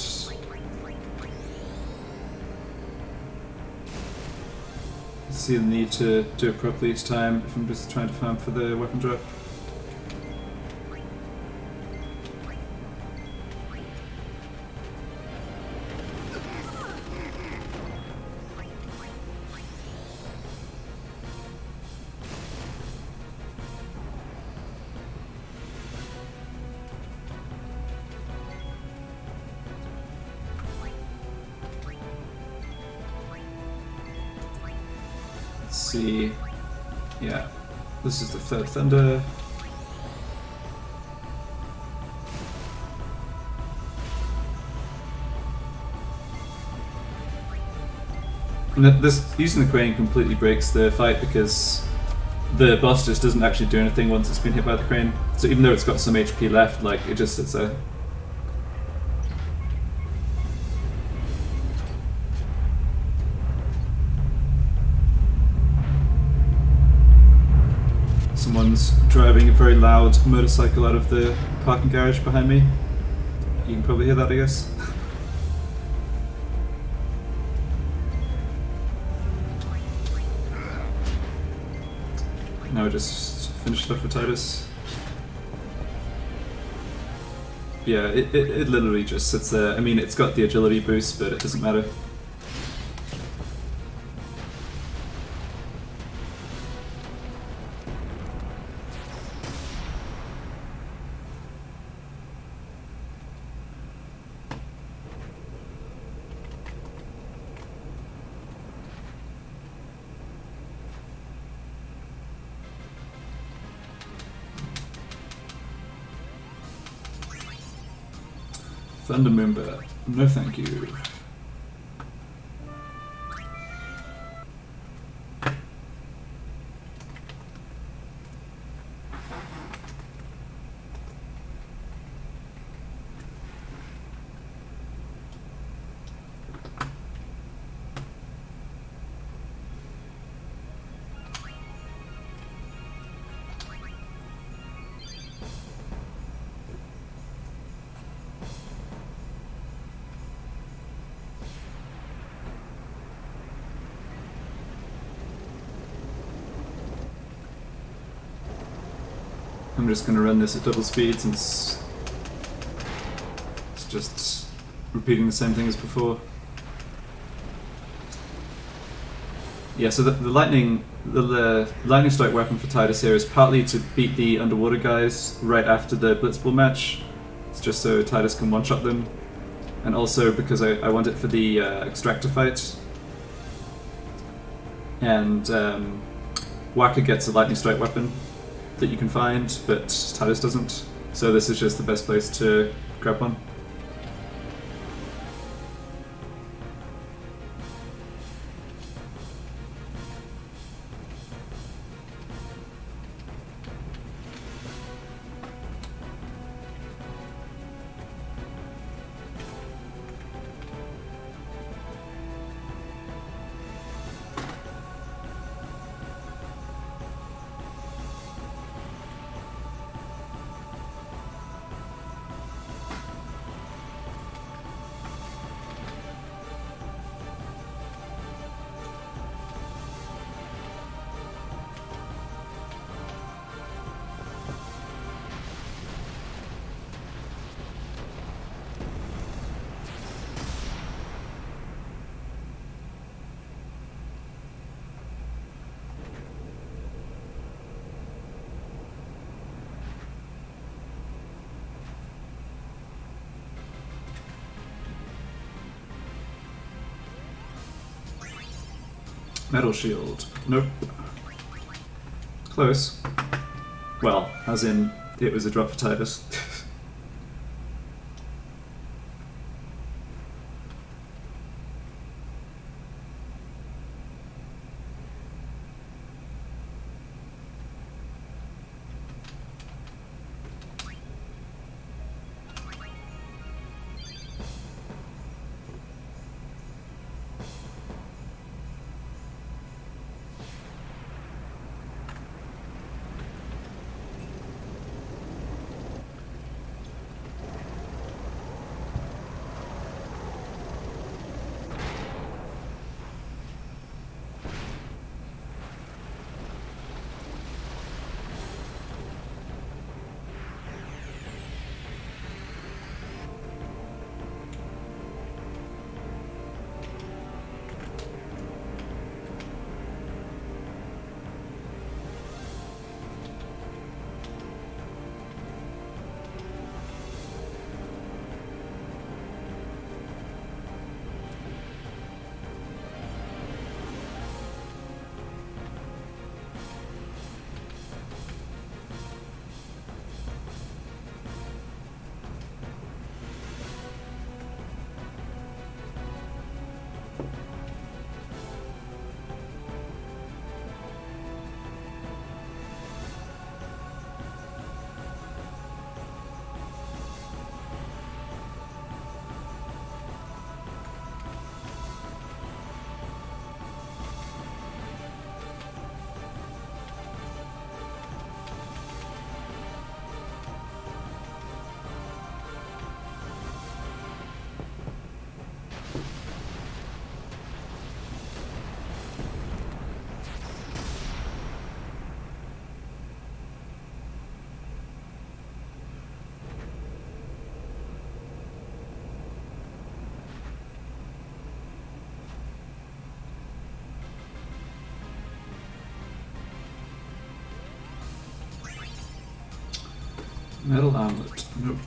see the need to do it properly each time if I'm just trying to farm for the weapon drop. See, yeah, this is the third Thunder. This using the crane completely breaks the fight because the boss just doesn't actually do anything once it's been hit by the crane. So even though it's got some HP left, like it just sits there. Someone's driving a very loud motorcycle out of the parking garage behind me. You can probably hear that, I guess. Now I just finished it off with Titus. Yeah, it literally just sits there. I mean, it's got the agility boost, but it doesn't matter. Thunder Moonbear. No thank you. I'm just going to run this at double speed since it's just repeating the same thing as before. Yeah, so the lightning strike weapon for Titus here is partly to beat the underwater guys right after the Blitzball match. It's just so Titus can one-shot them, and also because I want it for the extractor fight. And Waka gets a lightning strike weapon that you can find, but Titus doesn't. So this is just the best place to grab one. Metal shield. Nope. Close. Well, as in, it was a drop for Titus. Metal armlet. Nope.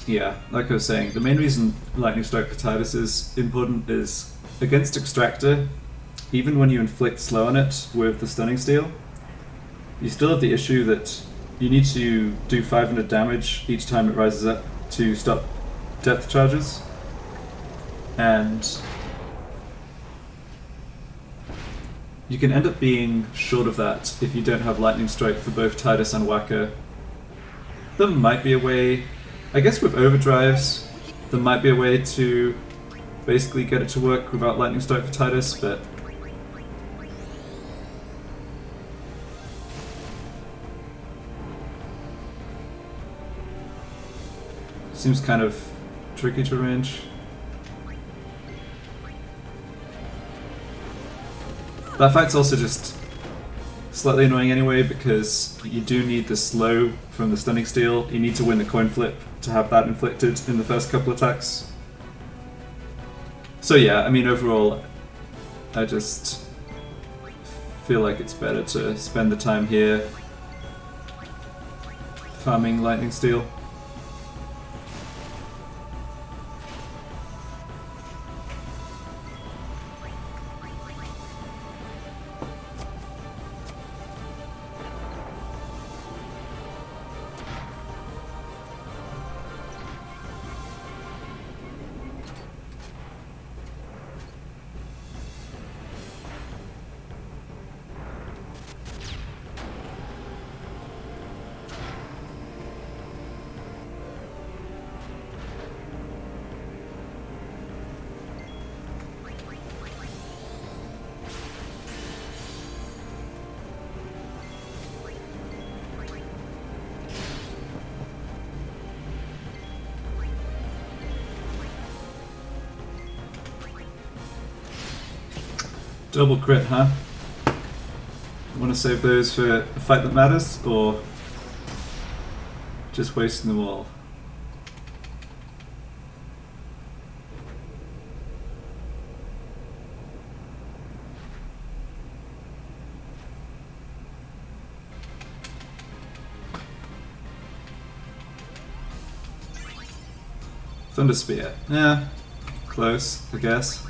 Yeah, like I was saying, the main reason Lightning Strike for Tidus is important is against Extractor, even when you inflict slow on it with the Stunning Steel, you still have the issue that you need to do 500 damage each time it rises up to stop depth charges, and you can end up being short of that if you don't have Lightning Strike for both Tidus and Waka. There might be a way, I guess with overdrives, there might be a way to basically get it to work without Lightning Strike for Tidus, but seems kind of tricky to arrange. That fight's also just slightly annoying anyway because you do need the slow from the Stunning Steel. You need to win the coin flip to have that inflicted in the first couple attacks. So yeah, I mean overall, I just feel like it's better to spend the time here farming Lightning Steel. Double crit, huh? Want to save those for a fight that matters, or just wasting them all? Thunder Spear. Yeah, close, I guess.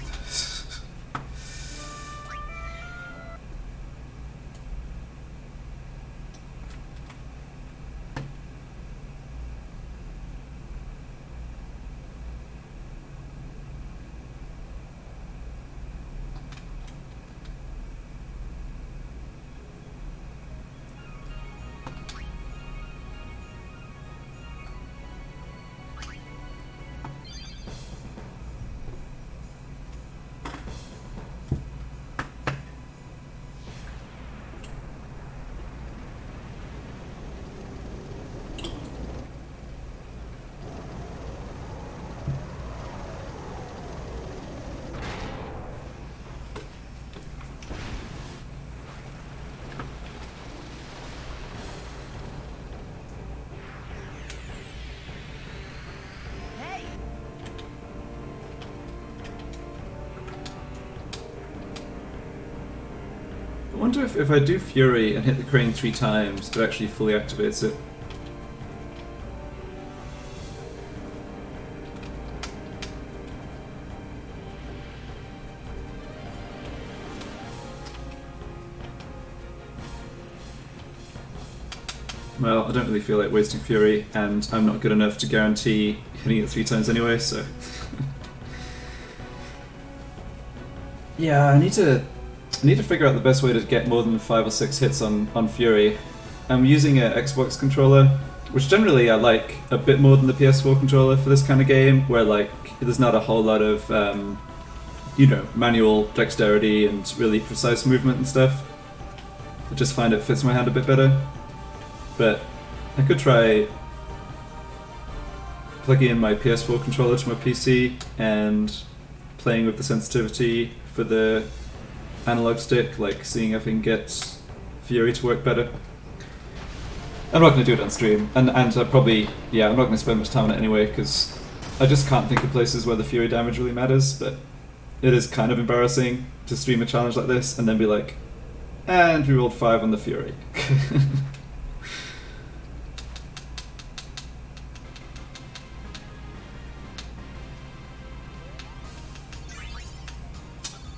I wonder if I do Fury and hit the crane 3 times, it actually fully activates it. Well, I don't really feel like wasting Fury, and I'm not good enough to guarantee hitting it 3 times anyway, so... Yeah, I need to figure out the best way to get more than 5 or 6 hits on Fury. I'm using an Xbox controller, which generally I like a bit more than the PS4 controller for this kind of game, where like there's not a whole lot of you know, manual dexterity and really precise movement and stuff. I just find it fits my hand a bit better. But I could try plugging in my PS4 controller to my PC and playing with the sensitivity for the analog stick, like seeing if I can get Fury to work better. I'm not going to do it on stream, and probably, yeah, I'm not going to spend much time on it anyway, because I just can't think of places where the Fury damage really matters, but it is kind of embarrassing to stream a challenge like this and then be like, and we rolled 5 on the Fury.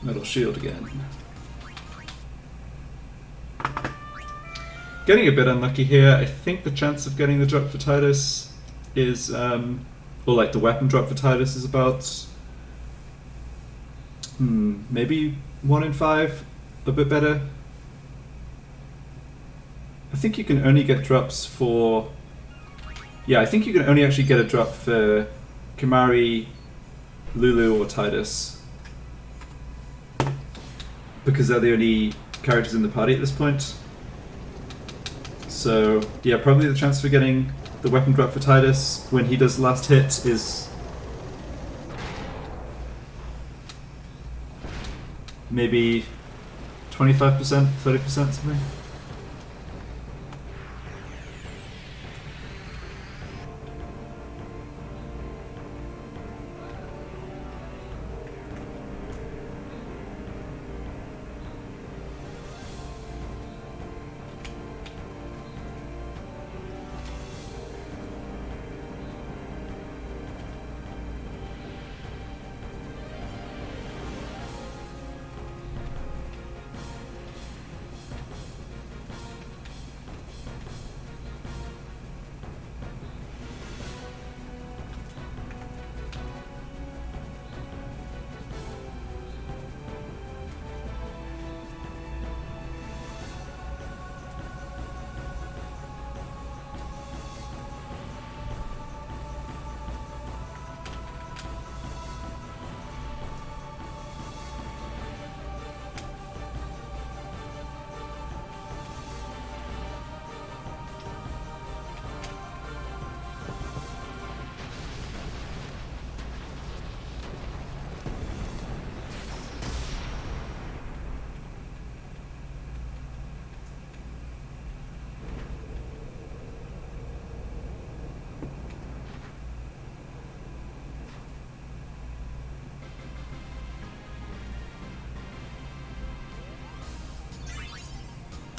Metal shield again. Getting a bit unlucky here. I think the chance of getting the drop for Titus is, or like the weapon drop for Titus is about, maybe 1 in 5, a bit better. I think you can only get drops for, yeah, I think you can only actually get a drop for Kimahri, Lulu, or Titus, because they're the only characters in the party at this point. So yeah, probably the chance for getting the weapon drop for Titus when he does the last hit is maybe 25%, 30%, something.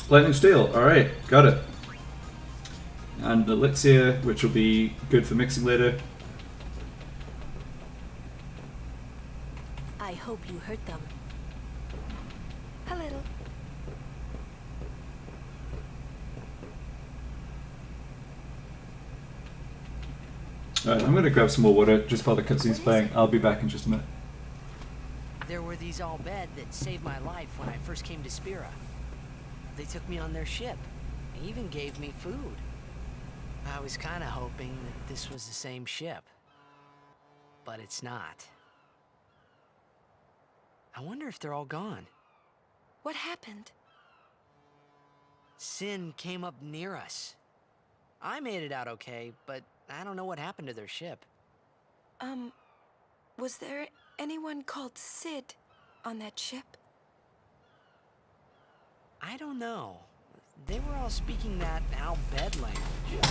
Lightning Steel, alright, got it. And Elixir, which will be good for mixing later. I hope you hurt them. A little. Alright, I'm gonna grab some more water just while the cutscene's playing. I'll be back in just a minute. There were these all bed that saved my life when I first came to Spira. They took me on their ship. They even gave me food. I was kind of hoping that this was the same ship. But it's not. I wonder if they're all gone. What happened? Sin came up near us. I made it out okay, but I don't know what happened to their ship. Was there anyone called Sid on that ship? I don't know. They were all speaking that Al-Bed language.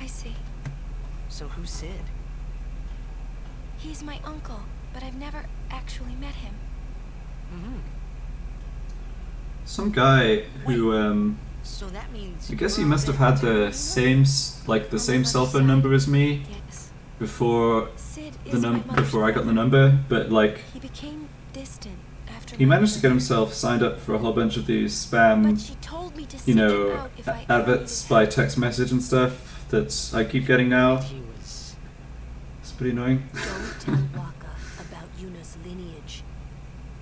I see. So who's Sid? He's my uncle, but I've never actually met him. Some guy who, So that means I guess he must have had the same, the same cell phone number as me Yes. before Sid is the my mother's before I got the brother. number, but like He became distant after he my managed to get mother- himself signed up for a whole bunch of these But spam, she told me to you seek him know, out if I ever adverts needed by help. text message and stuff that I keep getting now. he was... It's pretty annoying. Don't tell Waka about Yuna's lineage.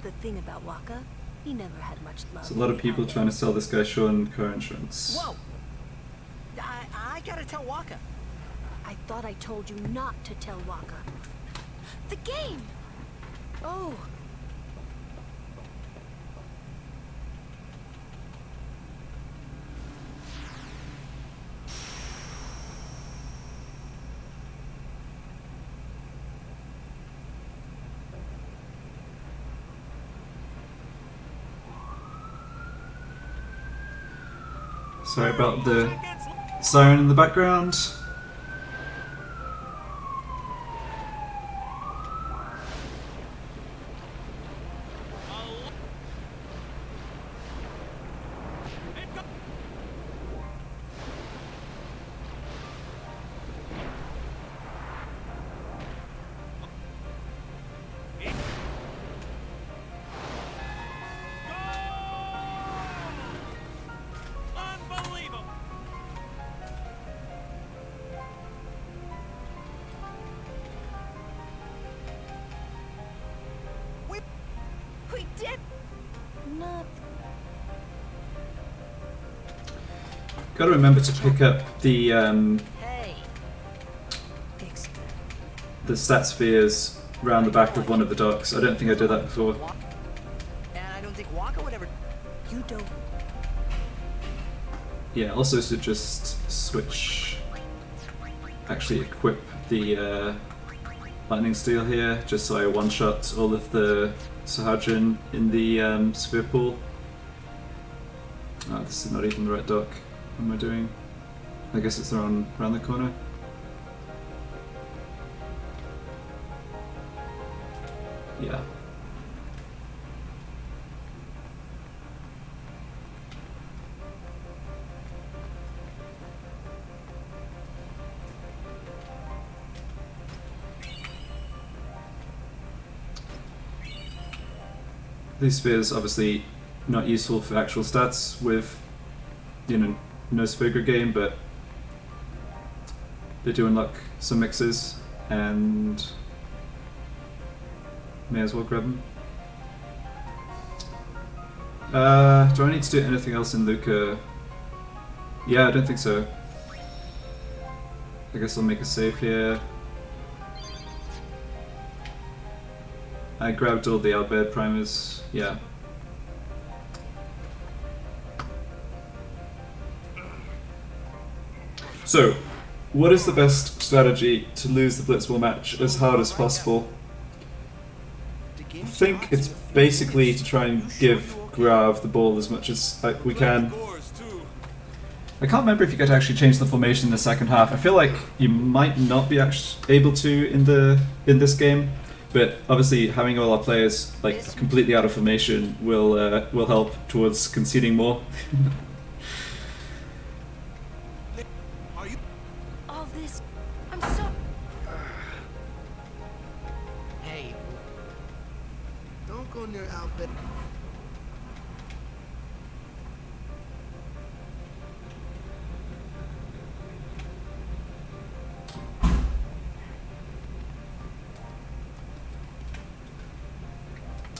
The thing about Waka, he never had much love. There's a lot of people trying to sell this guy Sean car insurance. Whoa! I gotta tell Waka. I thought I told you not to tell Waka. The game! Oh. Sorry about the siren in the background. We did not. Gotta remember to pick up the Hey, stat spheres around the back of one of the docks. I don't think I did that before. and I don't think Waka would ever. You don't. Yeah, also should just switch, actually equip the lightning steel here, just so I one-shot all of the Sahadrin in the sphere pool. Oh, this is not even the right dock. What am I doing? I guess it's around the corner. Yeah. These spheres obviously not useful for actual stats with, you know, no sphere game, but they do unlock some mixes and may as well grab them. Do I need to do anything else in Luca? Yeah, I don't think so. I guess I'll make a save here. I grabbed all the Albert primers, yeah. So, what is the best strategy to lose the Blitzball match as hard as possible? I think it's basically to try and give Grav the ball as much as we can. I can't remember if you get to actually change the formation in the second half. I feel like you might not be able to in this game. But obviously, having all our players like completely out of formation will help towards conceding more. All this. I'm so. Hey, Don't go near Albert.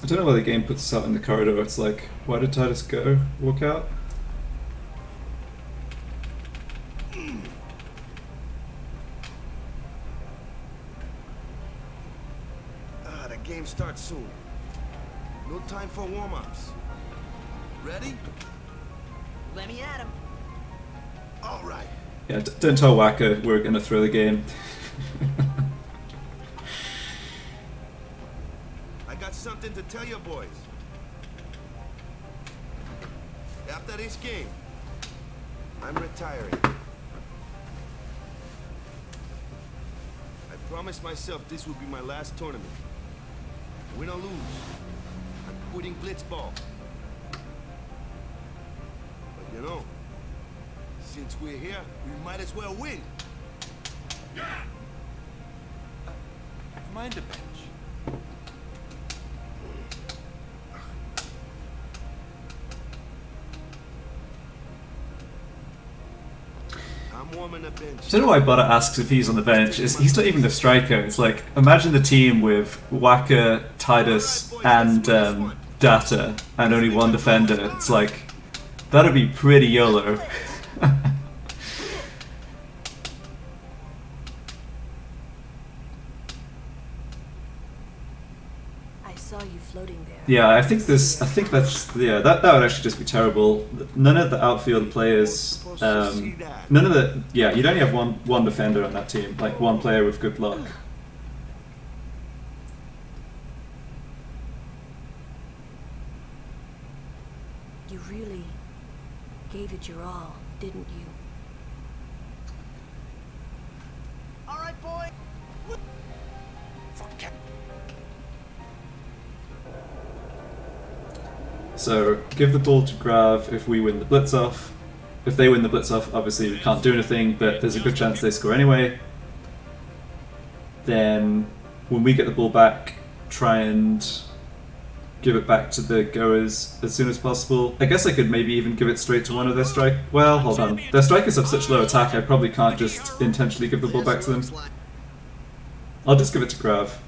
I don't know why the game puts us out in the corridor. It's like, why did Titus walk out? The game starts soon. No time for warm-ups. Ready? let me at him. All right. Yeah, don't tell Waka we're gonna throw the game. I got something to tell you boys. After this game, I'm retiring. I promised myself this would be my last tournament. Win or lose, I'm quitting Blitzball. But you know, since we're here, we might as well win. Yeah! Mind a bench. I'm warming the bench. I don't know why Butter asks if he's on the bench. He's not even the striker. It's like, imagine the team with Waka, Titus, and Data, and only one defender. It's like, that'd be pretty YOLO. I saw you floating there. Yeah, I think that would actually just be terrible. None of the outfield players, you'd only have one defender on that team, like one player with good luck. You really gave it your all. didn't you? All right, boy. Fuck. So, give the ball to Grav if we win the blitz off. If they win the blitz off, obviously we can't do anything, but there's a good chance they score anyway. Then, when we get the ball back, try and give it back to the goers as soon as possible. I guess I could maybe even give it straight to one of their strike. Well, hold on. Their strikers have such low attack, I probably can't just intentionally give the ball back to them. I'll just give it to Grav.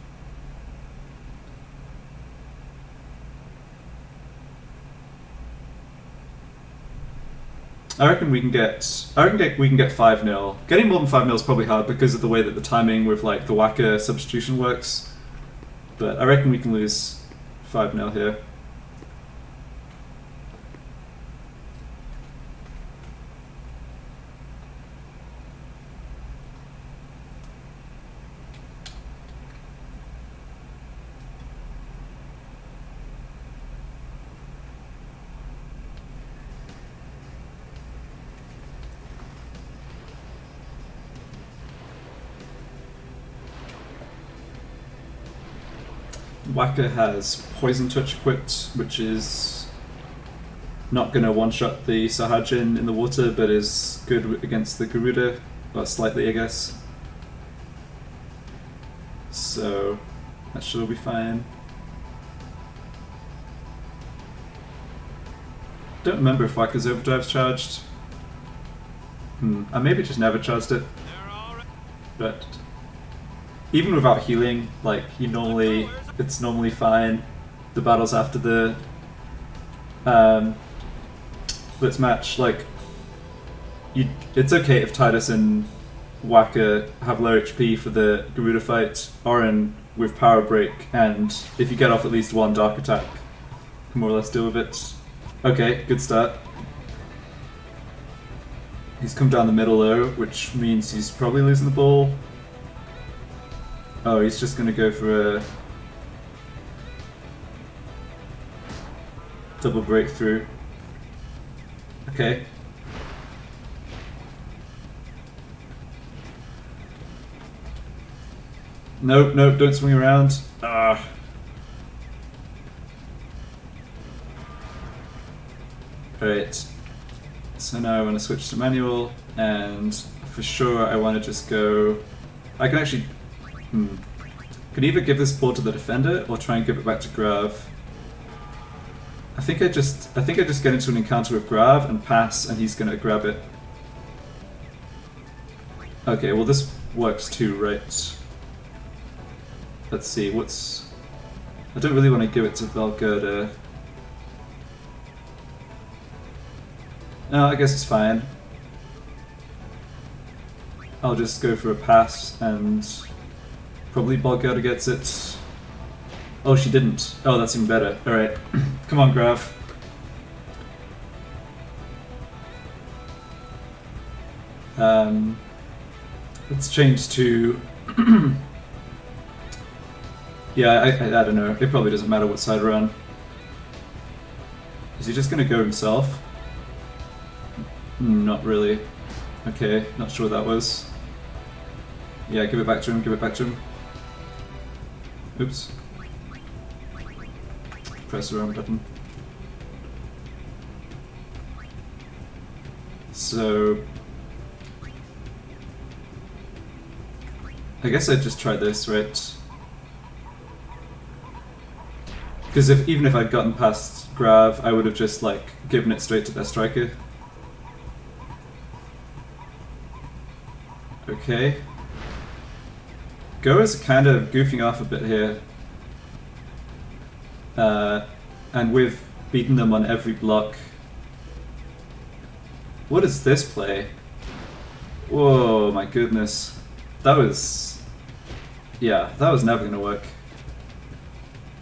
I reckon we can get 5-0. Getting more than 5-0 is probably hard because of the way that the timing with like the whacker substitution works. But I reckon we can lose 5-0 here. Whacker has Poison Touch equipped, which is not going to one-shot the Sahajin in the water, but is good against the Garuda, well, slightly, I guess. So that should all be fine. Don't remember if Whacker's Overdrive's charged. I maybe just never charged it. But even without healing, like, it's normally fine. The battles after the Blitz match, like, it's okay if Titus and Whacker have low HP for the Garuda fight, Orin with Power Break, and if you get off at least one Dark Attack, you can more or less deal with it. Okay, good start. He's come down the middle though, which means he's probably losing the ball. Oh, he's just going to go for a double breakthrough. Okay. Nope, nope, don't swing around. Ah. Alright. So now I want to switch to manual, and for sure I want to just go... I can actually... Could either give this ball to the defender or try and give it back to Grav. I think I just get into an encounter with Grav and pass, and he's gonna grab it. Okay, well this works too, right? Let's see, what's... I don't really want to give it to Valgerda. No, I guess it's fine. I'll just go for a pass and probably Valgerda gets it. Oh, she didn't. Oh, that's even better. Alright. Come on, Grav. Let's change to... yeah, I don't know. It probably doesn't matter what side we're on. Is he just going to go himself? Not really. Okay, not sure what that was. Yeah, give it back to him, give it back to him. Oops. Press the wrong button. So... I guess I'd just try this, right? Because even if I'd gotten past Grav, I would have just, like, given it straight to their striker. Okay. Goers are kind of goofing off a bit here. And we've beaten them on every block. What is this play? Whoa, my goodness. That was... yeah, that was never gonna work.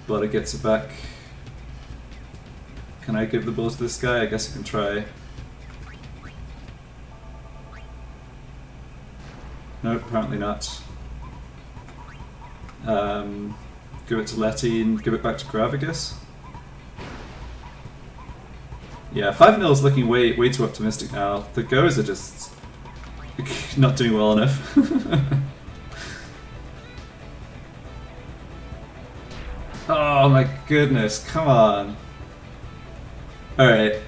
But it gets it back. Can I give the ball to this guy? I guess I can try. No, apparently not. Give it to Letty and give it back to Grav, I guess. Yeah, 5-0 is looking way too optimistic now. The goers are just not doing well enough. Oh my goodness, come on. Alright.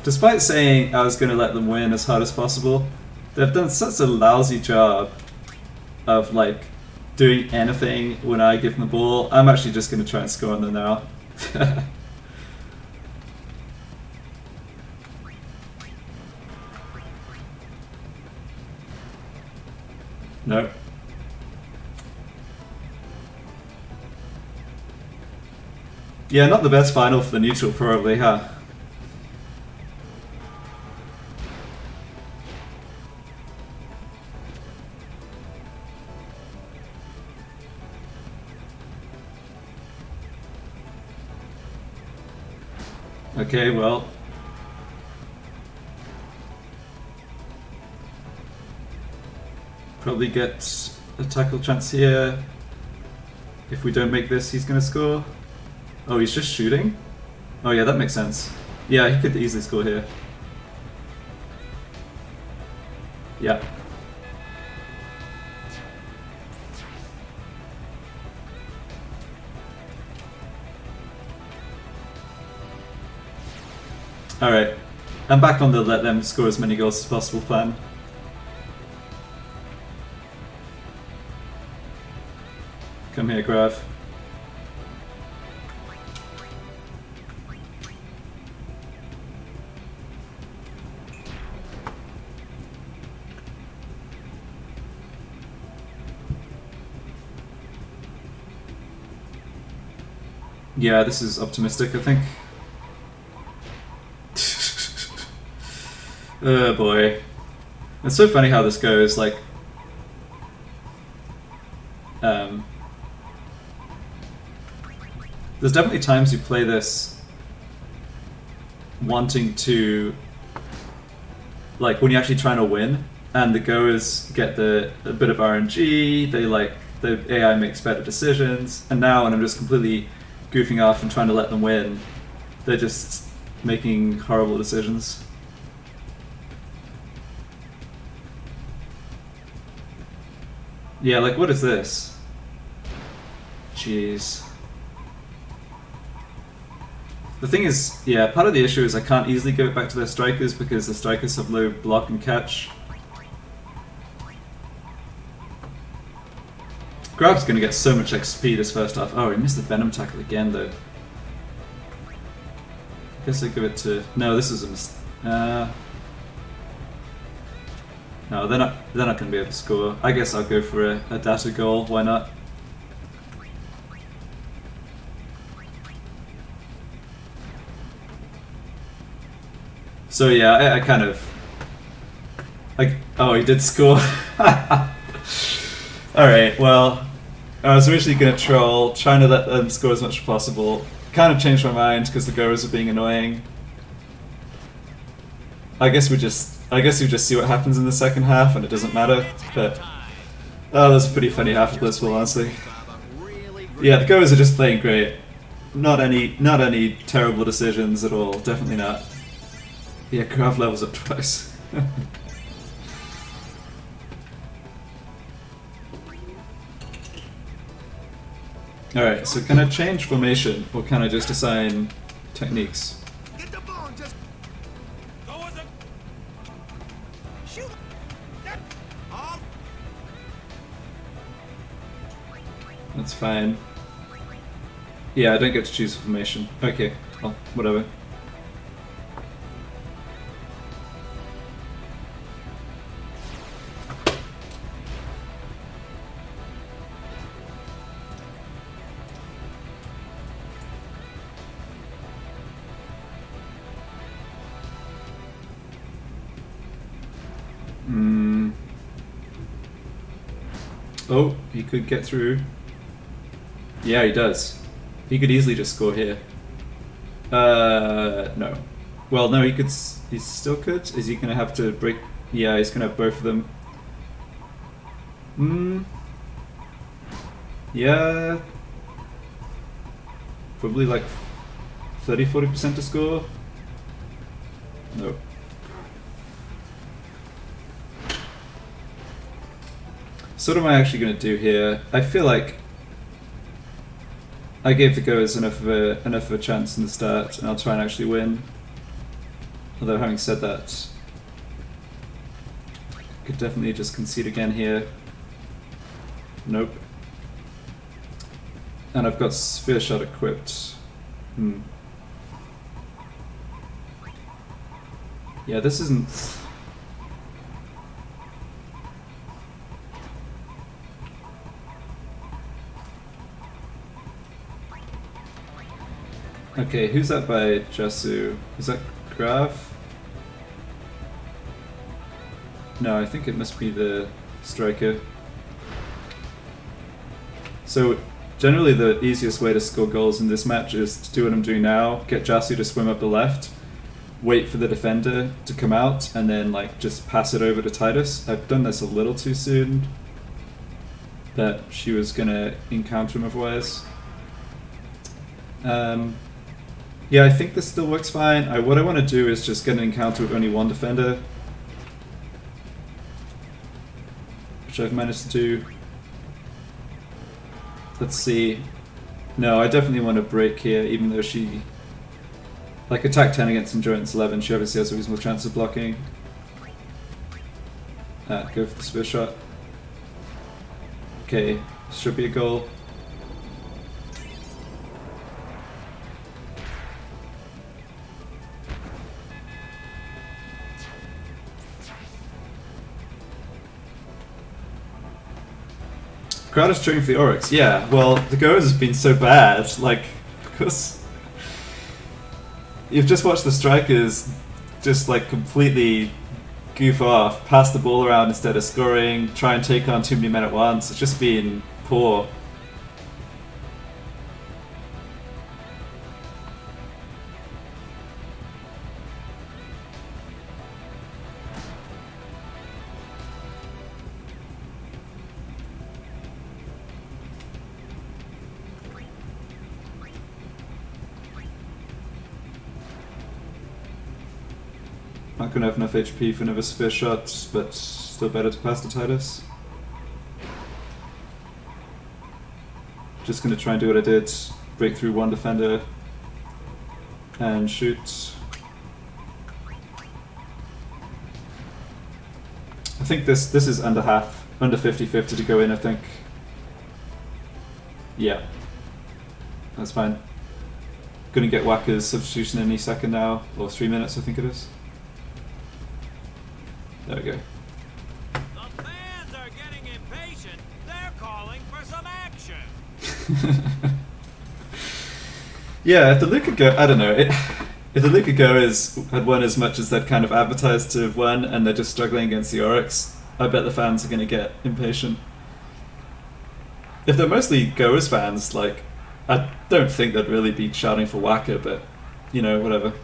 Despite saying I was going to let them win as hard as possible, they've done such a lousy job of like doing anything when I give them the ball. I'm actually just going to try and score on them now. No. Yeah, not the best final for the neutral probably, huh? Okay, well. Probably get a tackle chance here. If we don't make this, he's gonna score. Oh, he's just shooting? Oh yeah, that makes sense. Yeah, he could easily score here. Yeah. Alright. I'm back on the let them score as many goals as possible plan. Come here, Grav. Yeah, this is optimistic, I think. Oh boy. It's so funny how this goes, like... there's definitely times you play this wanting to... like, when you're actually trying to win, and the goers get a bit of RNG, the AI makes better decisions, and now when I'm just completely goofing off and trying to let them win, they're just making horrible decisions. Yeah, like what is this? Jeez. The thing is, yeah, part of the issue is I can't easily give it back to their strikers because the strikers have low block and catch. Grab's gonna get so much XP this first half. Oh, he missed the Venom tackle again though. Guess I give it to... No, this is a mistake. No, they're not gonna be able to score. I guess I'll go for a data goal, why not? So yeah, I kind of... like, oh, he did score. Alright, well, I was originally going to troll, trying to let them score as much as possible. Kind of changed my mind because the goers are being annoying. I guess we just see what happens in the second half and it doesn't matter, but... oh, that's a pretty funny half of Blitzball, honestly. Yeah, the goers are just playing great. Not any terrible decisions at all, definitely not. Yeah, Grav levels up twice. Alright, so can I change formation, or can I just assign techniques? Get the ball, just Go with it. shoot. That's fine. Yeah, I don't get to choose formation. Okay, well, whatever. Oh, he could get through. Yeah, he does. He could easily just score here. No. Well, no, he still could. Is he gonna have to break? Yeah, he's gonna have both of them. Yeah. Probably like 30-40% to score. Nope. So what am I actually going to do here? I feel like I gave the goers enough of a chance in the start, and I'll try and actually win. Although having said that, I could definitely just concede again here. Nope. And I've got Sphere Shot equipped. Yeah, this isn't... Okay, who's that by Jasu? Is that Graf? No, I think it must be the striker. So, generally the easiest way to score goals in this match is to do what I'm doing now, get Jasu to swim up the left, wait for the defender to come out, and then like just pass it over to Titus. I've done this a little too soon, that she was gonna encounter him otherwise. Yeah, I think this still works fine. What I want to do is just get an encounter with only one defender, which I've managed to do. Let's see. No, I definitely want to break here, even though she... Like, attack 10 against endurance 11, she obviously has a reasonable chance of blocking. Go for the Sphere Shot. Okay, should be a goal. Crowd is cheering for the Oryx. Yeah, well, the goers has been so bad, like, because you've just watched the strikers just like completely goof off, pass the ball around instead of scoring, try and take on too many men at once. It's just been poor. Not gonna have enough HP for another Sphere Shot, but still better to pass to Titus. Just gonna try and do what I did, break through one defender and shoot. I think this is under half, under 50-50 to go in, I think. Yeah, that's fine. Gonna get Wacker's substitution any second now, or 3 minutes I think it is. There we go. The fans are getting impatient. They're calling for some action. Yeah, if the Luca Go, I don't know. If the Luca Goers had won as much as they'd kind of advertised to have won, and they're just struggling against the Oryx, I bet the fans are going to get impatient. If they're mostly Goers fans, like, I don't think they'd really be shouting for Wacker, but, you know, whatever.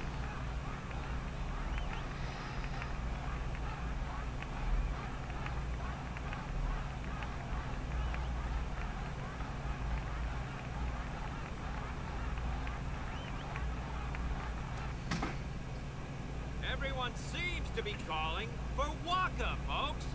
Everyone seems to be calling for Waka, folks.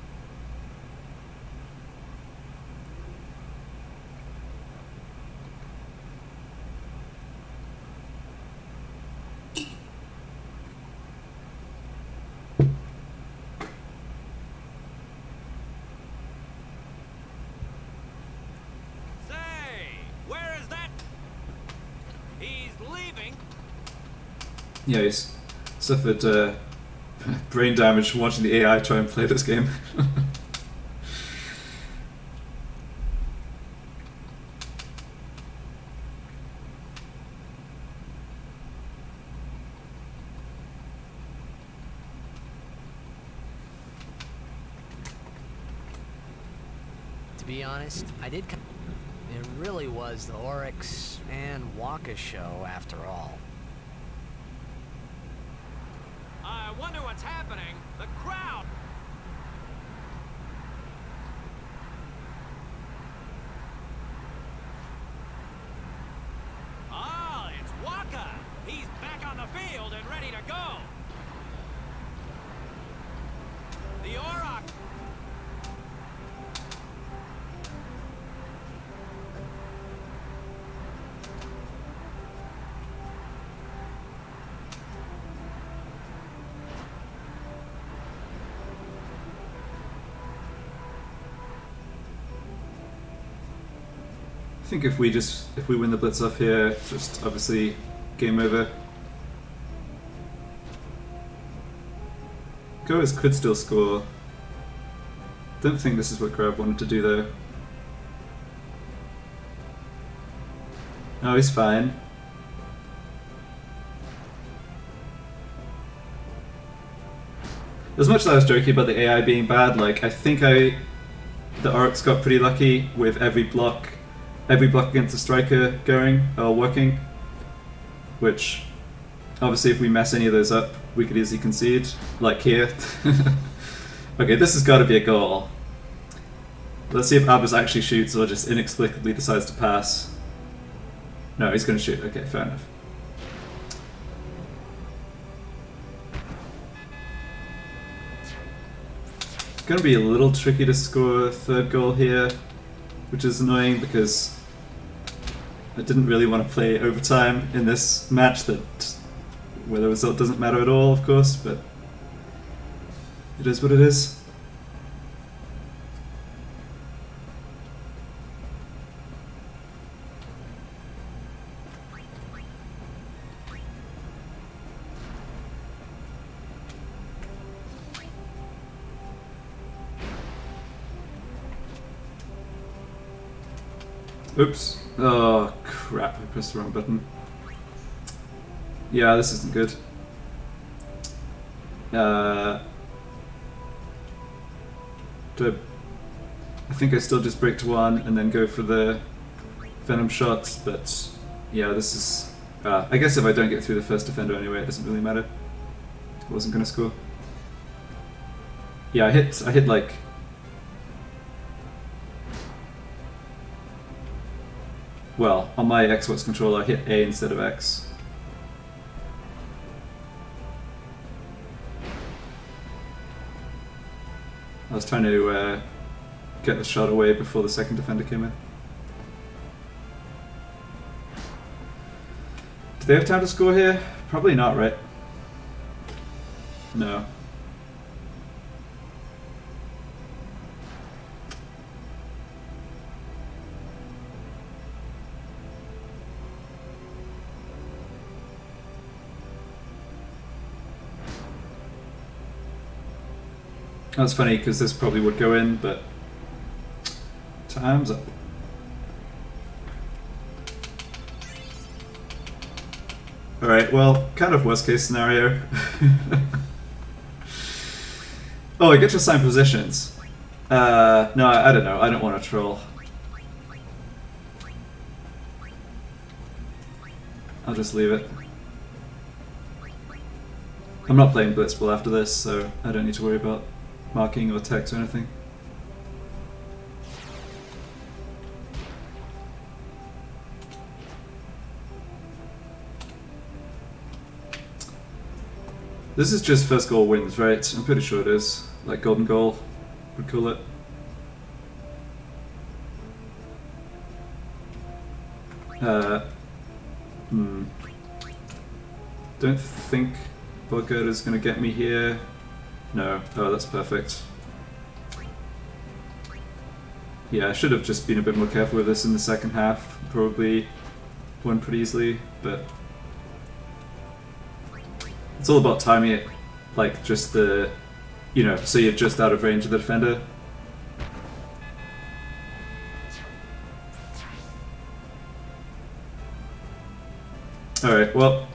Say, where is that? He's leaving. Yeah, he's suffered brain damage from watching the AI try and play this game. To be honest, I did. It really was the Oryx and Waka show after all. I wonder what's happening. The crowd. Ah, it's Waka. He's back on the field and ready to go. I think if we win the blitz off here, it's just obviously game over. Goers could still score. Don't think this is what Grab wanted to do though. Oh, he's fine. As much as I was joking about the AI being bad, like I think the Oryx got pretty lucky with every block against the striker going or working. Which, obviously, if we mess any of those up, we could easily concede. Like here. Okay, this has got to be a goal. Let's see if Abbas actually shoots or just inexplicably decides to pass. No, he's going to shoot. Okay, fair enough. It's going to be a little tricky to score a third goal here, which is annoying because I didn't really want to play overtime in this match where the result doesn't matter at all, of course, but it is what it is. Oops. Oh crap, I pressed the wrong button. Yeah, this isn't good. I think I still just break to one and then go for the Venom shots, but yeah, this is... I guess if I don't get through the first defender anyway, it doesn't really matter. I wasn't going to score. Yeah, I hit like... Well, on my Xbox controller, I hit A instead of X. I was trying to get the shot away before the second defender came in. Do they have time to score here? Probably not, right? No. That's funny because this probably would go in, but time's up. Alright, well, kind of worst case scenario. Oh, I get to assign positions. No, I don't know. I don't want to troll. I'll just leave it. I'm not playing Blitzball after this, so I don't need to worry about marking or text or anything. This is just first goal wins, right? I'm pretty sure it is. Like golden goal, would call it. Don't think Bugger is going to get me here. No. Oh, that's perfect. Yeah, I should have just been a bit more careful with this in the second half. Probably won pretty easily, but it's all about timing it, like just the, you know, so you're just out of range of the defender. Alright, well,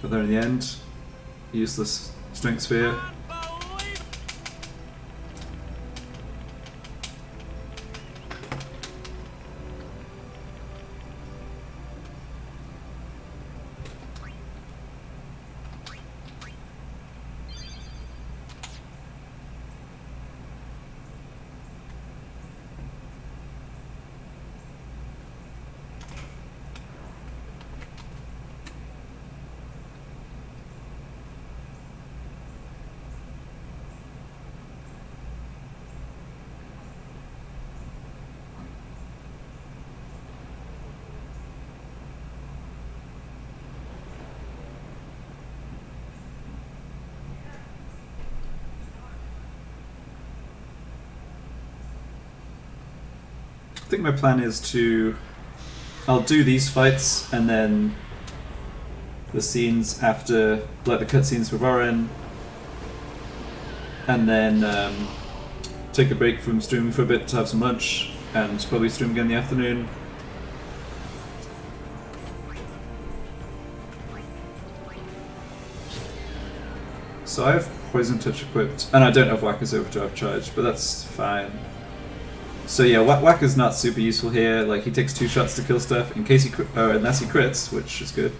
got there in the end. Useless strength sphere. think my plan is to... I'll do these fights and then the scenes after, like the cutscenes with Oren, and then take a break from streaming for a bit to have some lunch, and probably stream again in the afternoon. So I have Poison Touch equipped, and I don't have Whacker's Overdrive charged, but that's fine. So yeah, Whacker's not super useful here. Like, he takes 2 shots to kill stuff in case he unless he crits, which is good.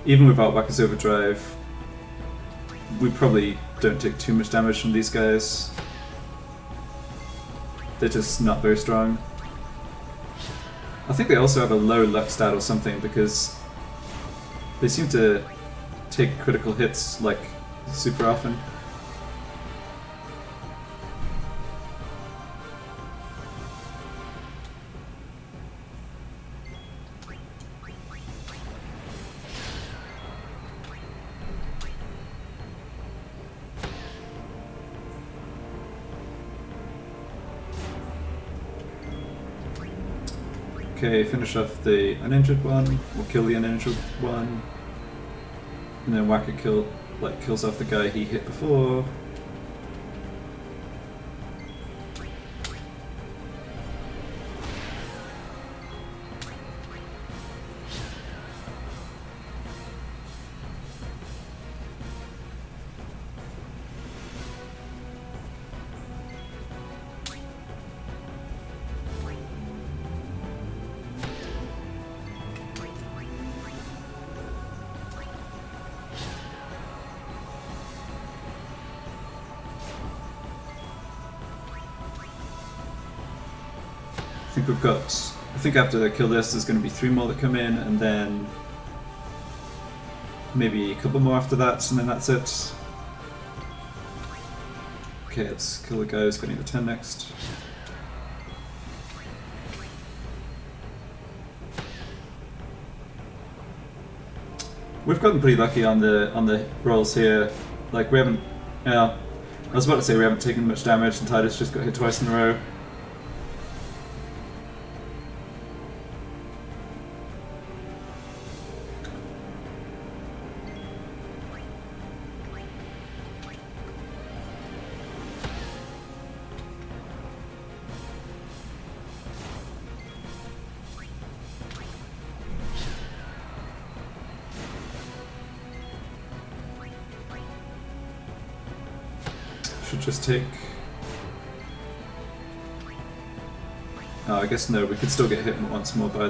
Even without Whacker's Overdrive, we probably don't take too much damage from these guys. They're just not very strong. I think they also have a low luck stat or something because they seem to take critical hits like super often. Okay, finish off the uninjured one, or kill the uninjured one, and then Whacker kills off the guy he hit before. I think after I kill this, there's going to be 3 more that come in, and then maybe a couple more after that, and then that's it. Okay, let's kill the guy who's getting the 10 next. We've gotten pretty lucky on the rolls here. Like, we haven't... Yeah, I was about to say we haven't taken much damage, and Titus just got hit twice in a row. Should just take... Oh, I guess no, we could still get hit once more by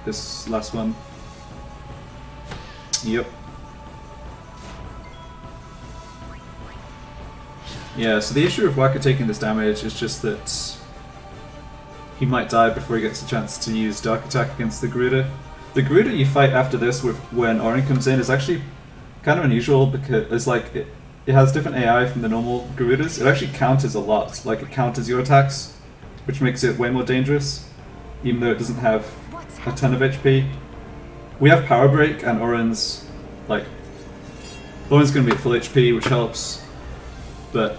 this last one. Yep. Yeah, so the issue with Whacker taking this damage is just that he might die before he gets a chance to use Dark Attack against the Garuda. The Garuda you fight after this when Orin comes in is actually kind of unusual because it's like it has different AI from the normal Garudas. It actually counters a lot, like it counters your attacks, which makes it way more dangerous, even though it doesn't have a ton of HP. We have Power Break, and Orin's going to be at full HP, which helps, but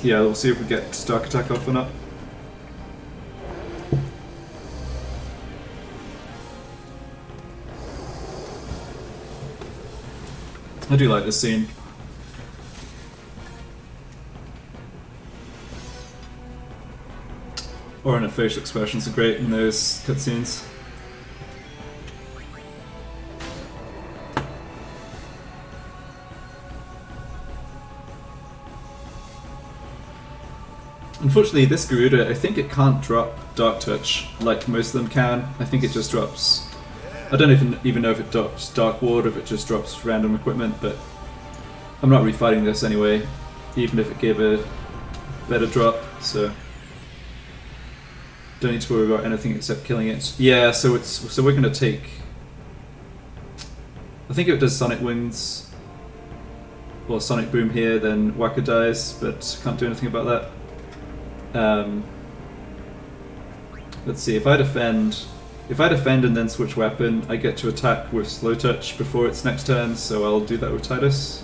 yeah, we'll see if we get Dark Attack off or not. I do like this scene. Orin and facial expressions are great in those cutscenes. Unfortunately, this Garuda, I think it can't drop Dark Touch like most of them can. I think it just drops... I don't even know if it drops Dark Ward or if it just drops random equipment, but I'm not refighting this anyway, even if it gave a better drop, so don't need to worry about anything except killing it. Yeah, so we're gonna take... I think if it does Sonic Wings or Sonic Boom here, then Whacker dies, but can't do anything about that. Let's see, if I defend... If I defend and then switch weapon, I get to attack with slow touch before its next turn, so I'll do that with Titus.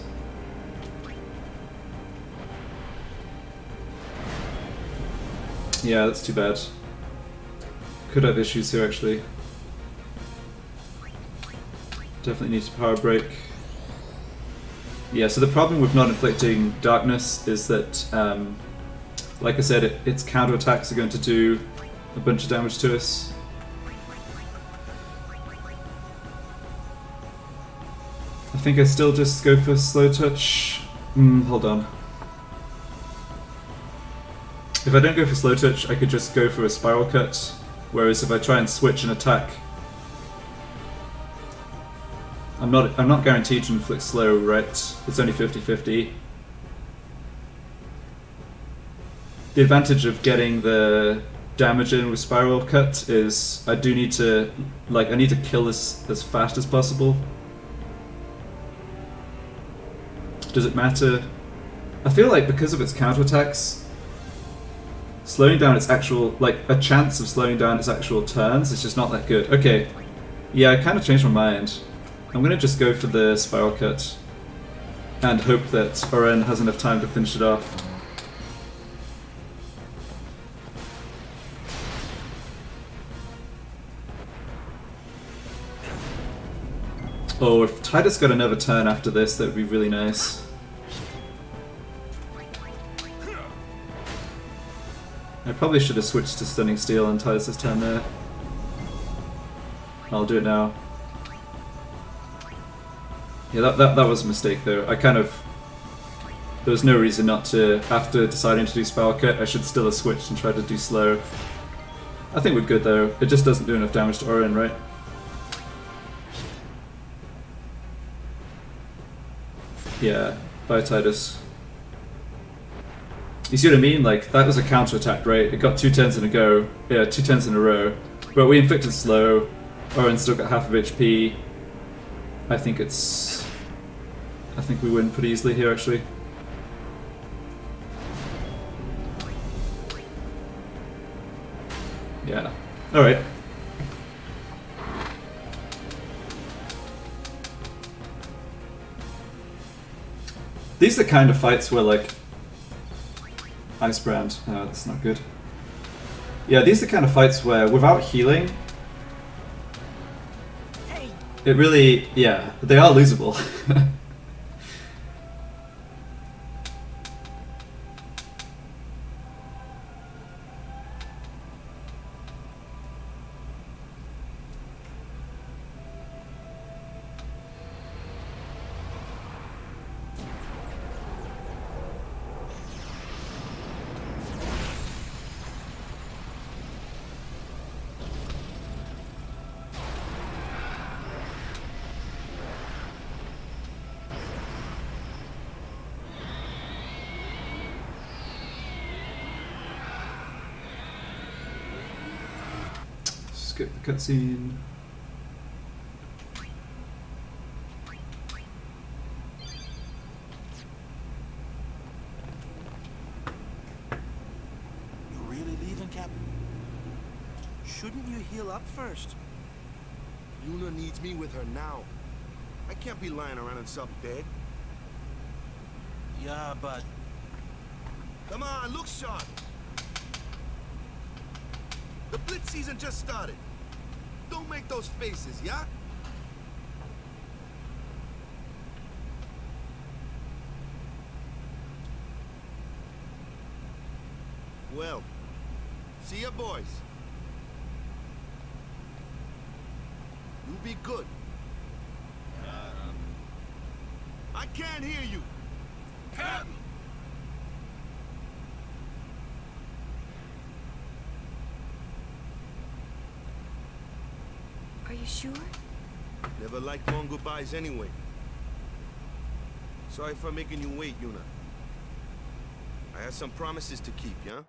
Yeah, that's too bad. Could have issues here actually. Definitely need to power break. Yeah, so the problem with not inflicting darkness is that, like I said, its counterattacks are going to do a bunch of damage to us. I think I still just go for slow touch. Hold on. If I don't go for slow touch, I could just go for a spiral cut. Whereas if I try and switch an attack, I'm not guaranteed to inflict slow, right? It's only 50-50. The advantage of getting the damage in with spiral cut is I do need to, I need to kill this as fast as possible. Does it matter? I feel like because of its counterattacks, slowing down its actual, a chance of slowing down its actual turns is just not that good. Okay, yeah, I kind of changed my mind. I'm gonna just go for the spiral cut and hope that Oren has enough time to finish it off. Oh, if Titus got another turn after this, that would be really nice. I probably should have switched to Stunning Steel on Titus' turn there. I'll do it now. Yeah, that was a mistake though. There was no reason not to, after deciding to do Spiral Cut, I should still have switched and tried to do slow. I think we're good though. It just doesn't do enough damage to Oren, right? Yeah, bye Titus. You see what I mean? That was a counterattack, right? It got 2 turns in a go. Yeah, 2 turns in a row. But we inflicted slow. Oren still got half of HP. I think we win pretty easily here, actually. Yeah. Alright. These are the kind of fights where, Ice Brand. Oh, that's not good. Yeah, these are the kind of fights where, without healing, it really, yeah, they are losable. Skip the cutscene. You're really leaving, Captain? Shouldn't you heal up first? Luna needs me with her now. I can't be lying around in some bed. Yeah, but... Come on, look sharp! The Blitz season just started. Don't make those faces, yeah? Well, see ya, boys. You be good. I can't hear you. Captain! Are you sure? Never liked long goodbyes anyway. Sorry for making you wait, Yuna. I had some promises to keep, yeah?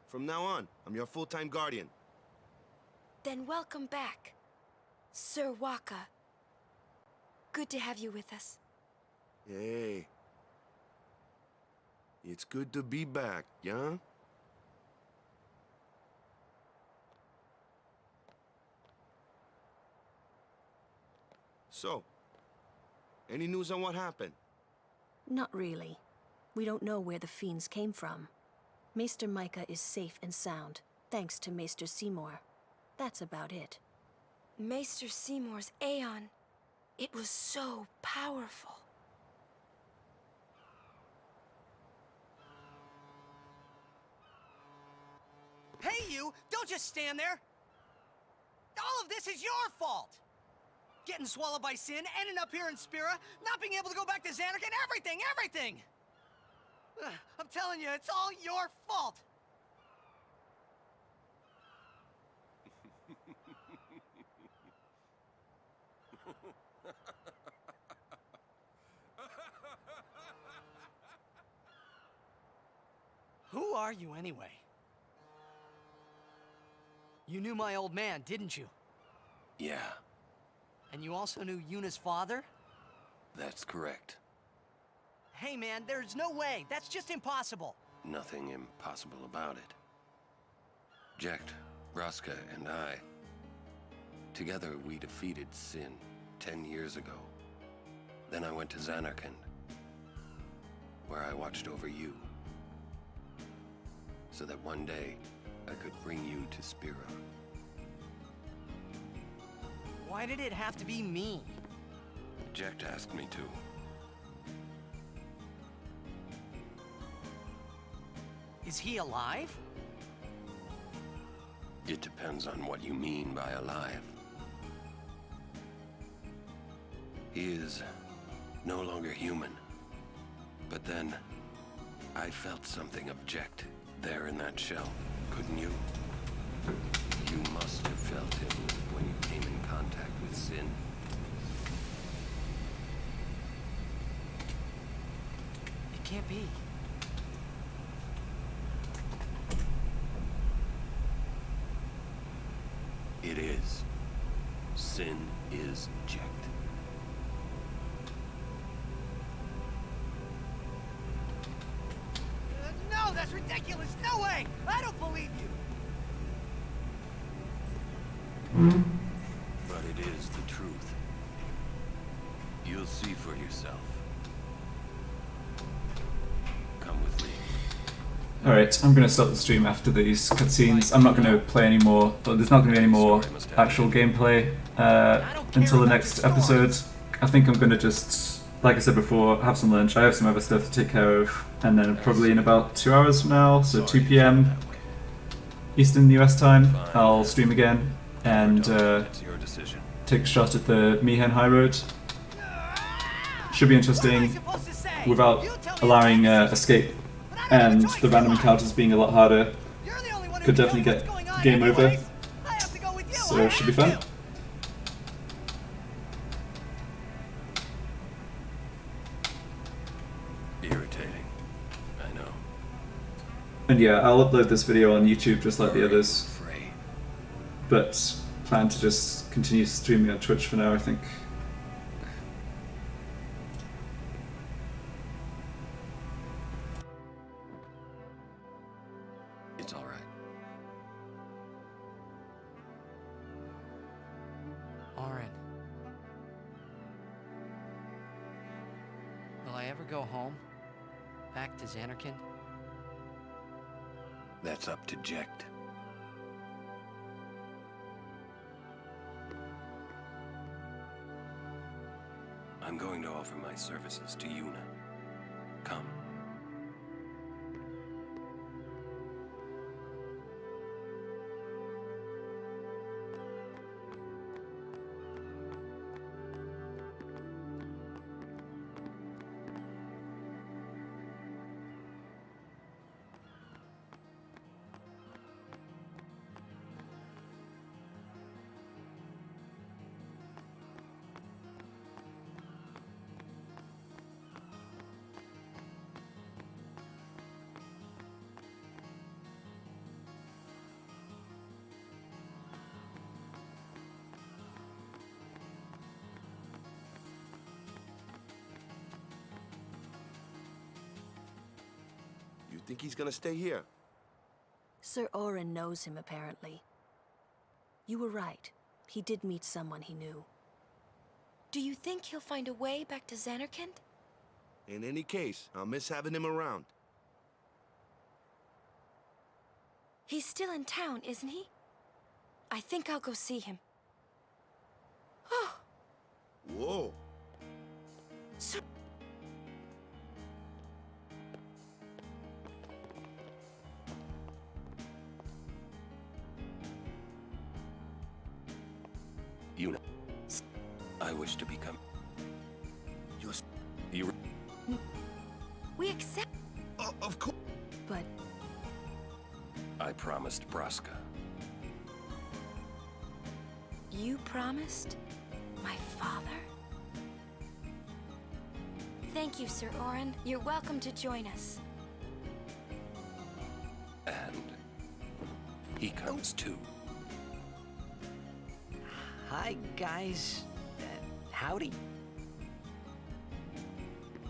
From now on, I'm your full-time guardian. Then welcome back, Sir Waka. Good to have you with us. Hey. It's good to be back, yeah? So, any news on what happened? Not really. We don't know where the fiends came from. Maester Micah is safe and sound, thanks to Maester Seymour. That's about it. Maester Seymour's Aeon. It was so powerful. Hey, you! Don't just stand there! All of this is your fault! Getting swallowed by sin, ending up here in Spira, not being able to go back to Xanarkand, everything! Ugh, I'm telling you, it's all your fault! Who are you, anyway? You knew my old man, didn't you? Yeah, And you also knew Yuna's father? that's correct. Hey man, there's no way! That's just impossible! Nothing impossible about it. Jecht, Braska, and I, together we defeated Sin 10 years ago. Then I went to Xanarkand, where I watched over you, so that one day I could bring you to Spira. Why did it have to be me? Jecht asked me to. Is he alive? It depends on what you mean by alive. He is no longer human. But then, I felt something of Jecht there in that shell, couldn't you? You must have felt him when you came in contact with Sin. It can't be. It is. Sin is Jecht. No, that's ridiculous! No way! I don't believe you! But it is the truth. You'll see for yourself. Come with me. Alright, I'm going to stop the stream after these cutscenes. I'm not going to play any more, but there's not going to be any more actual gameplay until the next episode. I think I'm going to just, like I said before, have some lunch. I have some other stuff to take care of, and then probably in about 2 hours from now, so 2 PM Eastern US time, I'll stream again and take a shot at the Mihen High Road. Should be interesting without allowing escape and the random encounters being a lot harder. Could definitely get game over, so it should be fun. Irritating. I know. And yeah, I'll upload this video on YouTube just like the others, Afraid. but plan to just continue streaming on Twitch for now, I think. It's all right. Oren. Will I ever go home? Back to Xanarkand? That's up to Jecht. I'm going to offer my services to Yuna. Come. You think he's gonna stay here? Sir Oren knows him, apparently. You were right. He did meet someone he knew. Do you think he'll find a way back to Xanarkand? In any case, I'll miss having him around. He's still in town, isn't he? I think I'll go see him. Oh! Whoa. So You know, I wish to become. You're... You. we accept... of course. But I promised Braska. You promised? My father? Thank you, Sir Orin. You're welcome to join us. And he comes too. Hi, guys. Howdy.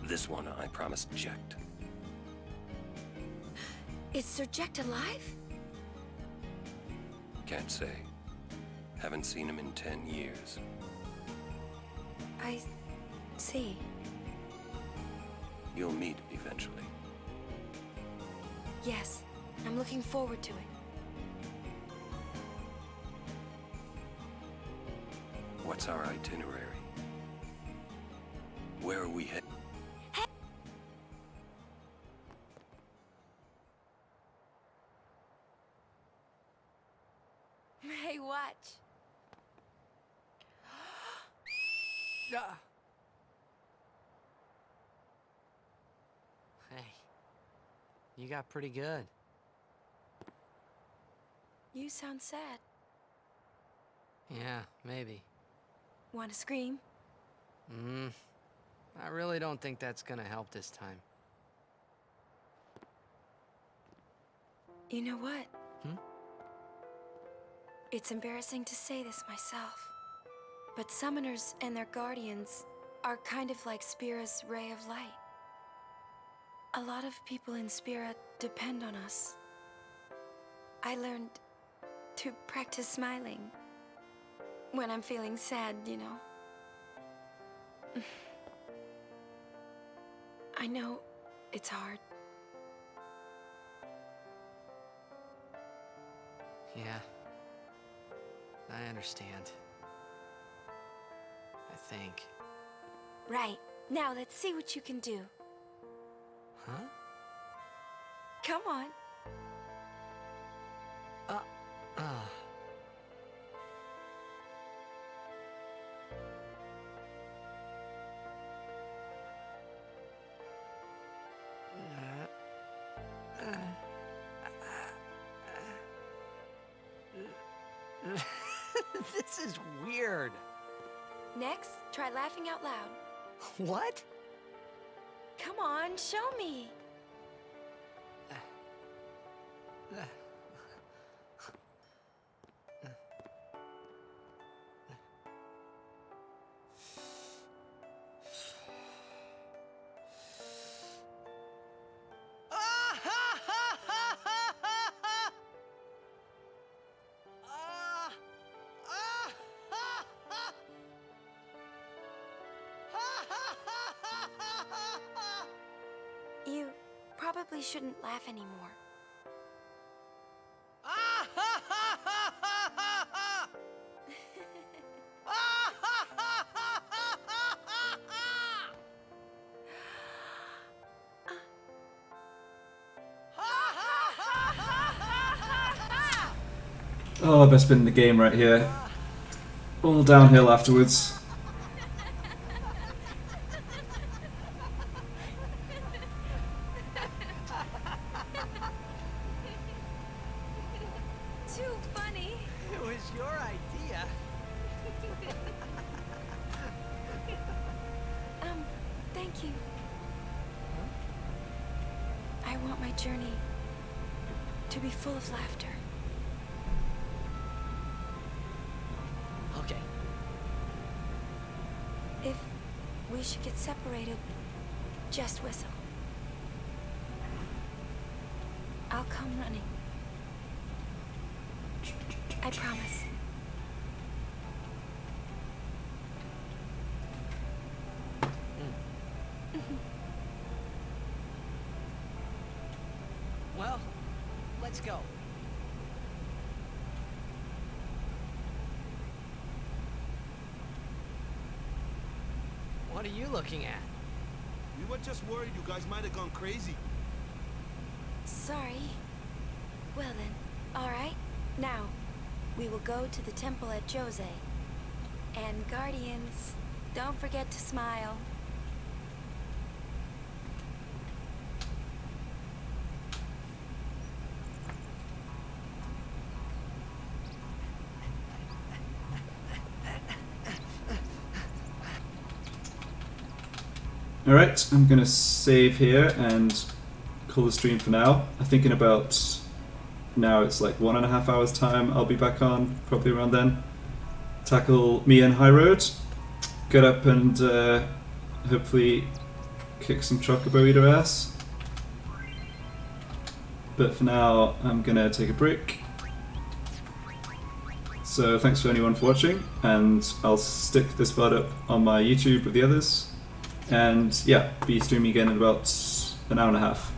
This one I promised Jecht. Is Sir Jecht alive? Can't say. Haven't seen him in 10 years. I see. You'll meet eventually. Yes, I'm looking forward to it. What's our itinerary? Where are we headed? Hey, watch. Hey, you got pretty good. You sound sad. Yeah, maybe. Want to scream? I really don't think that's gonna help this time. You know what? Hmm? It's embarrassing to say this myself, but summoners and their guardians are kind of like Spira's ray of light. A lot of people in Spira depend on us. I learned to practice smiling when I'm feeling sad, you know. I know it's hard. Yeah. I understand. I think. Right. Now let's see what you can do. Huh? Come on. This is weird. Next, try laughing out loud. What? Come on, show me. You probably shouldn't laugh anymore. Oh, best bit in the game right here. All downhill afterwards. Too funny. It was your idea. Thank you. I want my journey to be full of laughter. Okay. If we should get separated, just whistle. I'll come running. I promise. Well, let's go. What are you looking at? We were just worried you guys might have gone crazy. Sorry. Well then, alright. Now, we will go to the temple at Jose. And Guardians, don't forget to smile. Alright, I'm gonna save here and call the stream for now. I think in about, now it's like 1.5 hours time, I'll be back on, probably around then. Tackle Mia and High Road, get up and hopefully kick some Chocobo Eater ass. But for now, I'm gonna take a break. So thanks for anyone for watching, and I'll stick this VOD up on my YouTube with the others. And yeah, be streaming again in about an hour and a half.